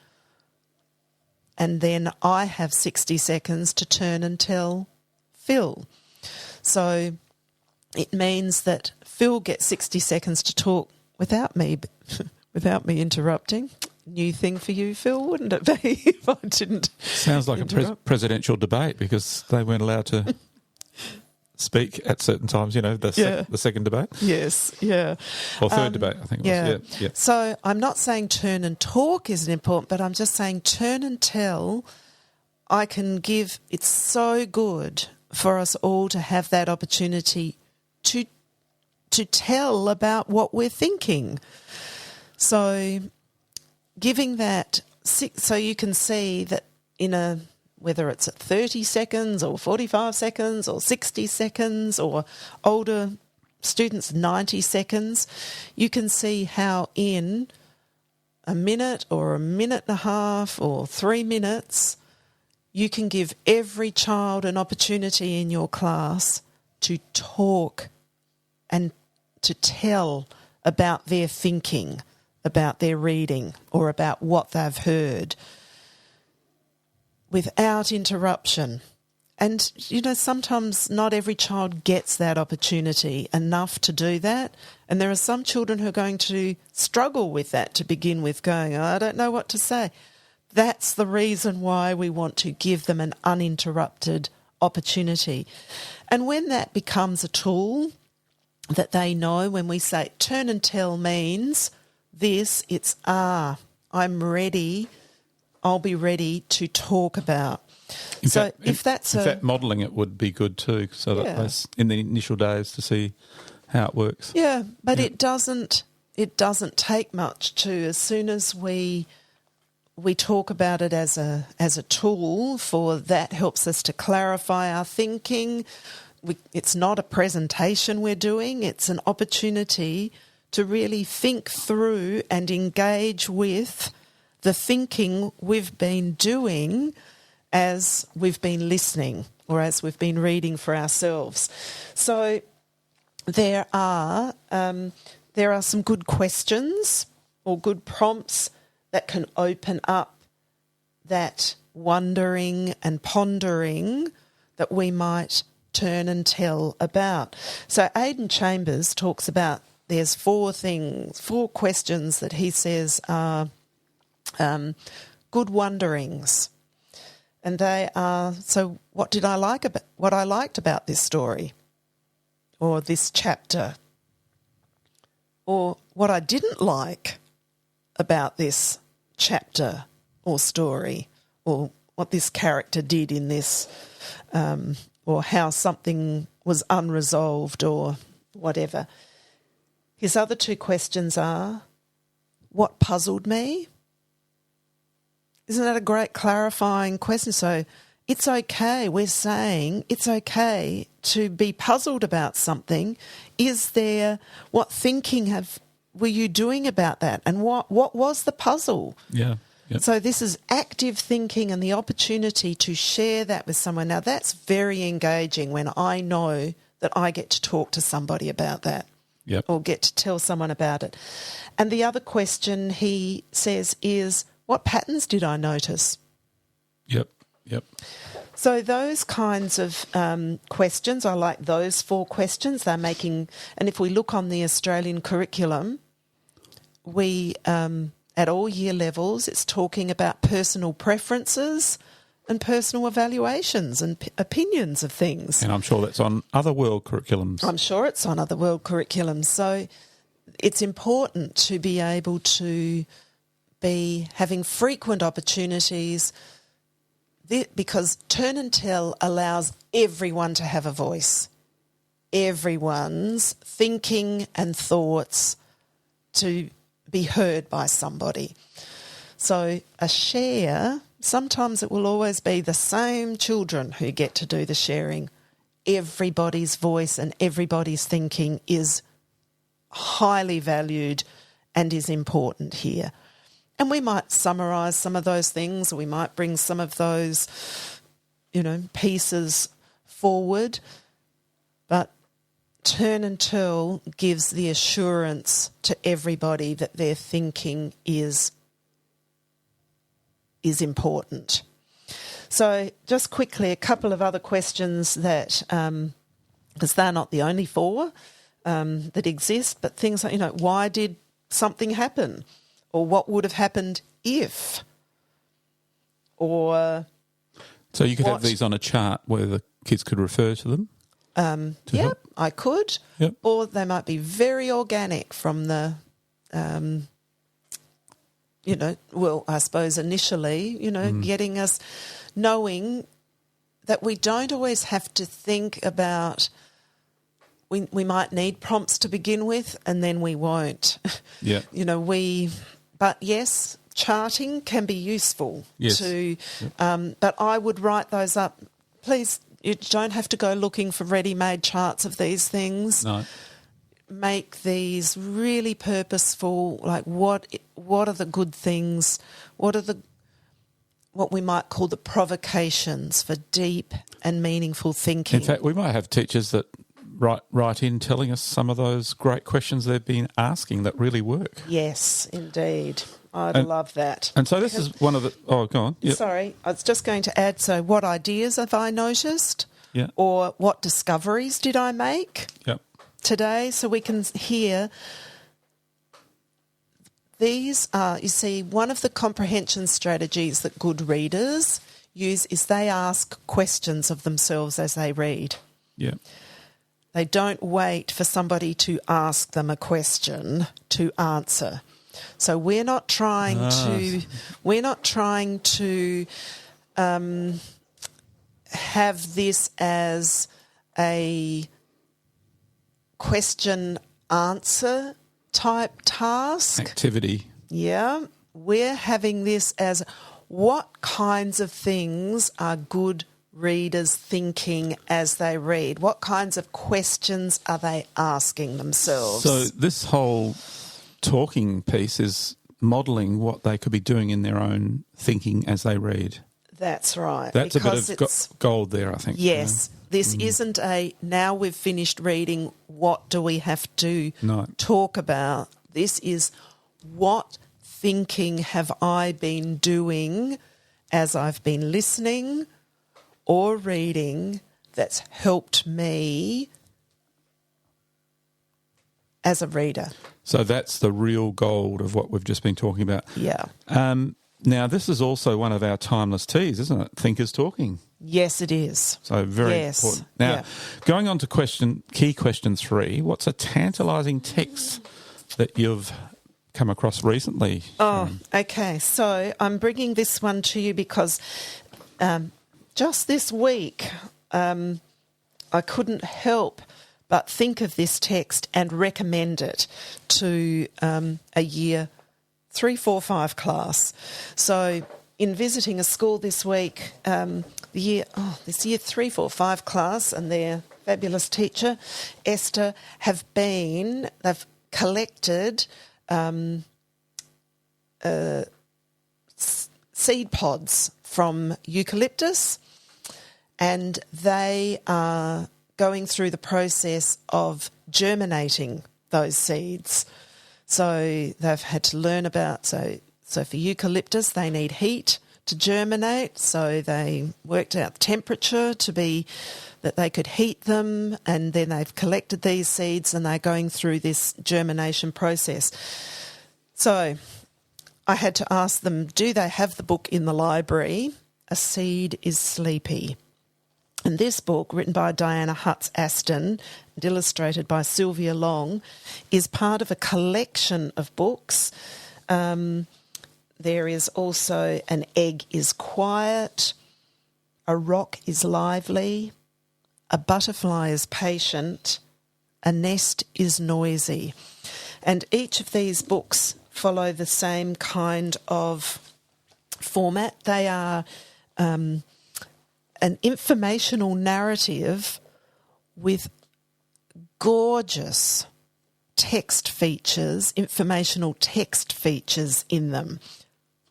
and then I have 60 seconds to turn and tell Phil. So it means that Phil gets 60 seconds to talk without me interrupting. New thing for you, Phil, wouldn't it be, if I didn't? Sounds like a presidential debate, because they weren't allowed to speak at certain times, the second debate. Yes, yeah. Or third debate, I think it was. Yeah. So I'm not saying turn and talk isn't important, but I'm just saying turn and tell. I can give, it's so good for us all to have that opportunity to tell about what we're thinking. So giving that, so you can see that whether it's at 30 seconds or 45 seconds or 60 seconds or older students 90 seconds, you can see how in a minute or a minute and a half or 3 minutes you can give every child an opportunity in your class to talk and to tell about their thinking, about their reading, or about what they've heard, without interruption. And, sometimes not every child gets that opportunity enough to do that. And there are some children who are going to struggle with that to begin with, going, I don't know what to say. That's the reason why we want to give them an uninterrupted opportunity. And when that becomes a tool that they know, when we say turn and tell means this, it's I'm ready, I'll be ready to talk about. In fact, modelling it would be good too, so that in the initial days to see how it works. Yeah, but Yeah. it doesn't take much to, as soon as we talk about it as a tool for that helps us to clarify our thinking. It's not a presentation we're doing, it's an opportunity to really think through and engage with the thinking we've been doing as we've been listening or as we've been reading for ourselves. So there are some good questions or good prompts that can open up that wondering and pondering that we might turn and tell about. So Aidan Chambers talks about there's four questions that he says are good wonderings. And they are, so what I liked about this story or this chapter, or what I didn't like about this chapter or story, or what this character did in this, or how something was unresolved or whatever. His other two questions are, what puzzled me? Isn't that a great clarifying question? So it's okay, we're saying it's okay to be puzzled about something. What thinking were you doing about that? And what was the puzzle? Yeah. Yep. So this is active thinking and the opportunity to share that with someone. Now that's very engaging when I know that I get to talk to somebody about that. Yep. Or get to tell someone about it. And the other question he says is, what patterns did I notice? Yep. So those kinds of questions, I like those four questions. They're making, and if we look on the Australian curriculum, we at all year levels, it's talking about personal preferences and personal evaluations and opinions of things. And I'm sure that's on other world curriculums. I'm sure it's on other world curriculums. So it's important to be able to be having frequent opportunities, because turn and tell allows everyone to have a voice, everyone's thinking and thoughts to be heard by somebody. So a share, sometimes it will always be the same children who get to do the sharing. Everybody's voice and everybody's thinking is highly valued and is important here. And we might summarise some of those things, or we might bring some of those, pieces forward. But turn and tell gives the assurance to everybody that their thinking is important. So just quickly, a couple of other questions that, because they're not the only four that exist, but things like, why did something happen? Or what would have happened if? Or so you could have these on a chart where the kids could refer to them? Yep, I could. Yep. Or they might be very organic from the, I suppose initially, getting us knowing that we don't always have to think about, we might need prompts to begin with and then we won't. Yeah. But yes, charting can be useful to, Yep. but I would write those up. Please, you don't have to go looking for ready-made charts of these things. No. Make these really purposeful, like what are the good things, what we might call the provocations for deep and meaningful thinking. In fact, we might have teachers that write in telling us some of those great questions they've been asking that really work. Yes, indeed. I'd love that. And so this is one of the... Oh, go on. Yep. Sorry, I was just going to add, so what ideas have I noticed? Yeah. Or what discoveries did I make today? So we can hear... These are, you see, one of the comprehension strategies that good readers use is they ask questions of themselves as they read. Yeah. They don't wait for somebody to ask them a question to answer. So we're not trying to have this as a question answer type task. Activity. Yeah. We're having this as what kinds of things are good readers thinking as they read? What kinds of questions are they asking themselves? So this whole talking piece is modelling what they could be doing in their own thinking as they read. That's right. That's because a bit of gold there, I think. Yes. This isn't a now we've finished reading, what do we have to talk about? This is what thinking have I been doing as I've been listening or reading that's helped me as a reader. So that's the real gold of what we've just been talking about. Yeah. Now, this is also one of our timeless T's, isn't it? Thinkers talking. Yes, it is. So very important. Now, going on to key question 3, what's a tantalising text that you've come across recently? Oh, okay. So I'm bringing this one to you because just this week I couldn't help but think of this text and recommend it to a year 3, 4, 5 class. So in visiting a school this week, this year 3, 4, 5 class and their fabulous teacher, Esther, they've collected seed pods from eucalyptus, and they are going through the process of germinating those seeds. So they've had to learn about, so for eucalyptus they need heat to germinate, so they worked out temperature to be that they could heat them, and then they've collected these seeds and they're going through this germination process. So I had to ask them, do they have the book in the library? A Seed is Sleepy. And this book, written by Diana Hutz-Aston and illustrated by Sylvia Long, is part of a collection of books. There is also An Egg is Quiet, A Rock is Lively, A Butterfly is Patient, A Nest is Noisy. And each of these books follow the same kind of format. They are an informational narrative with gorgeous text features, informational text features in them.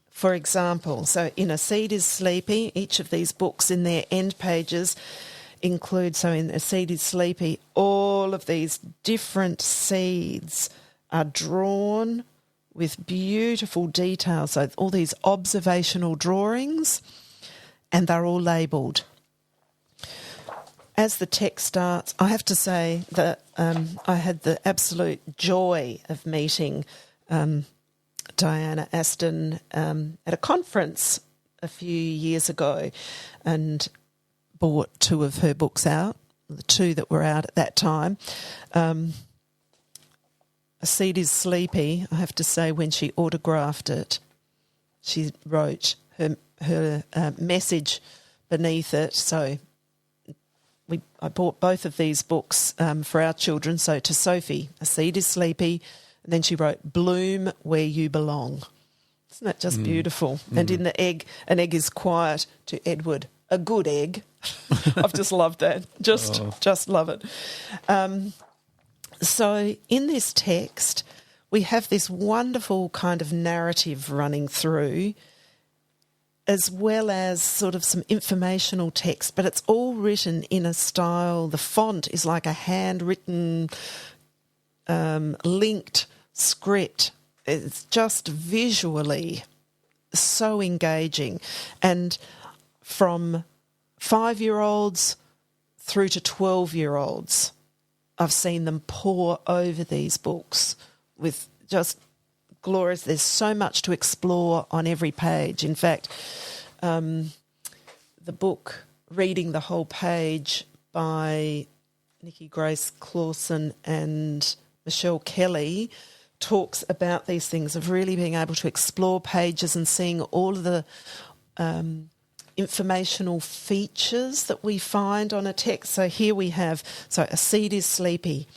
For example, so in A Seed is Sleepy, each of these books in their end pages include, so in A Seed is Sleepy, all of these different seeds are drawn with beautiful detail. So all these observational drawings, and they're all labelled. As the text starts, I have to say that I had the absolute joy of meeting Diana Aston at a conference a few years ago, and bought 2 of her books out, the 2 that were out at that time. A Seed is Sleepy, I have to say, when she autographed it, she wrote her message beneath it. So I bought both of these books for our children. So to Sophie, A Seed is Sleepy, and then she wrote, Bloom Where You Belong. Isn't that just beautiful? And in The Egg, An Egg is Quiet, to Edward, A Good Egg. I've just loved that. Just love it. So in this text, we have this wonderful kind of narrative running through, as well as sort of some informational text, but it's all written in a style. The font is like a handwritten, linked script. It's just visually so engaging. And from 5-year-olds through to 12-year-olds, I've seen them pour over these books with just glorious. There's so much to explore on every page. In fact, the book Reading the Whole Page by Nikki Grace Clausen and Michelle Kelly talks about these things of really being able to explore pages and seeing all of the informational features that we find on a text. So here we have, A Seed is Sleepy.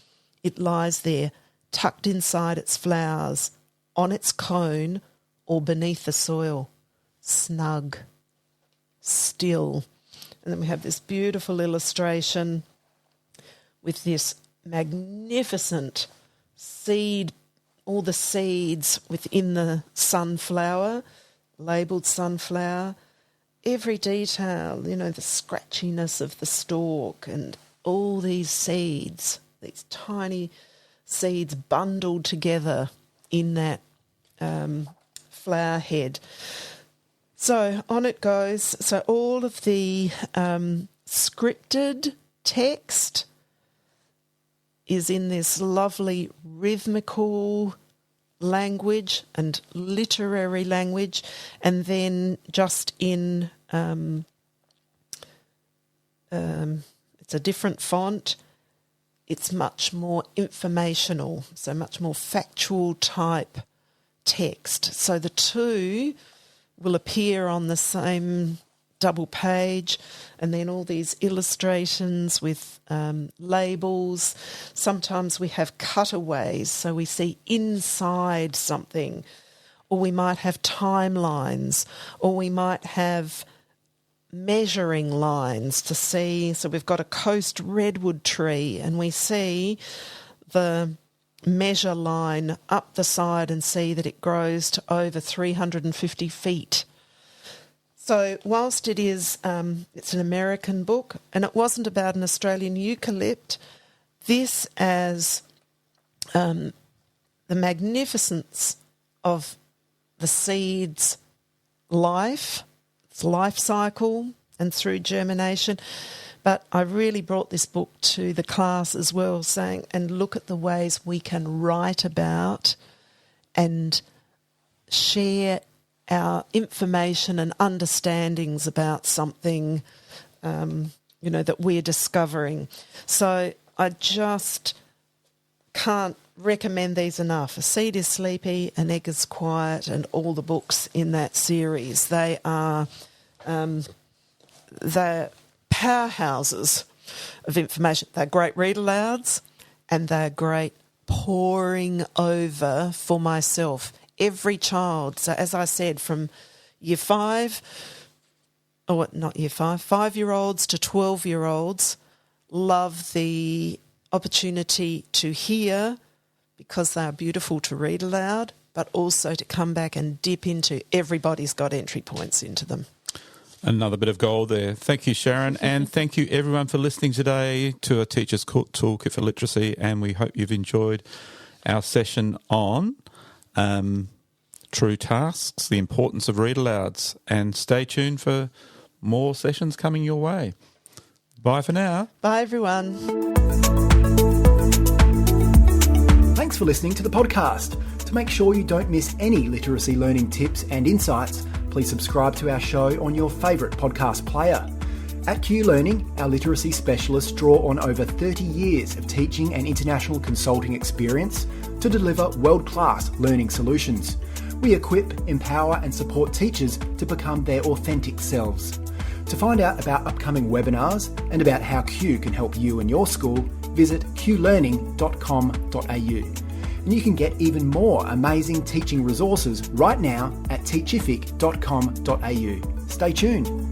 it lies there, tucked inside its flowers, on its cone, or beneath the soil, snug, still. And then we have this beautiful illustration with this magnificent seed, all the seeds within the sunflower, labelled sunflower. Every detail, the scratchiness of the stalk and all these seeds, these tiny seeds bundled together in that flower head. So on it goes. So all of the scripted text is in this lovely rhythmical language and literary language, and then just in it's a different font. It's much more informational, so much more factual type text. So the two will appear on the same double page, and then all these illustrations with labels. Sometimes we have cutaways, so we see inside something, or we might have timelines, or we might have measuring lines to see. So we've got a coast redwood tree, and we see the measure line up the side and see that it grows to over 350 feet. So whilst it is, it's an American book, and it wasn't about an Australian eucalypt, this as the magnificence of the seed's life, its life cycle, and through germination. But I really brought this book to the class as well, saying, and look at the ways we can write about and share our information and understandings about something, that we're discovering. So I just can't recommend these enough. A Seed is Sleepy, An Egg is Quiet, and all the books in that series. They are they're powerhouses of information. They're great read alouds, and they're great poring over for myself. Every child, so as I said, from year 5, or not year 5, 5-year-olds to 12-year-olds love the opportunity to hear, because they are beautiful to read aloud, but also to come back and dip into. Everybody's got entry points into them. Another bit of gold there. Thank you, Sharon. And thank you, everyone, for listening today to a Teacher's Toolkit for Literacy. And we hope you've enjoyed our session on true tasks, the importance of read alouds. And stay tuned for more sessions coming your way. Bye for now. Bye, everyone. Thanks for listening to the podcast. To make sure you don't miss any literacy learning tips and insights, please subscribe to our show on your favourite podcast player. At Q Learning, our literacy specialists draw on over 30 years of teaching and international consulting experience to deliver world-class learning solutions. We equip, empower and support teachers to become their authentic selves. To find out about upcoming webinars and about how Q can help you and your school, visit qlearning.com.au. And you can get even more amazing teaching resources right now at teachific.com.au. Stay tuned.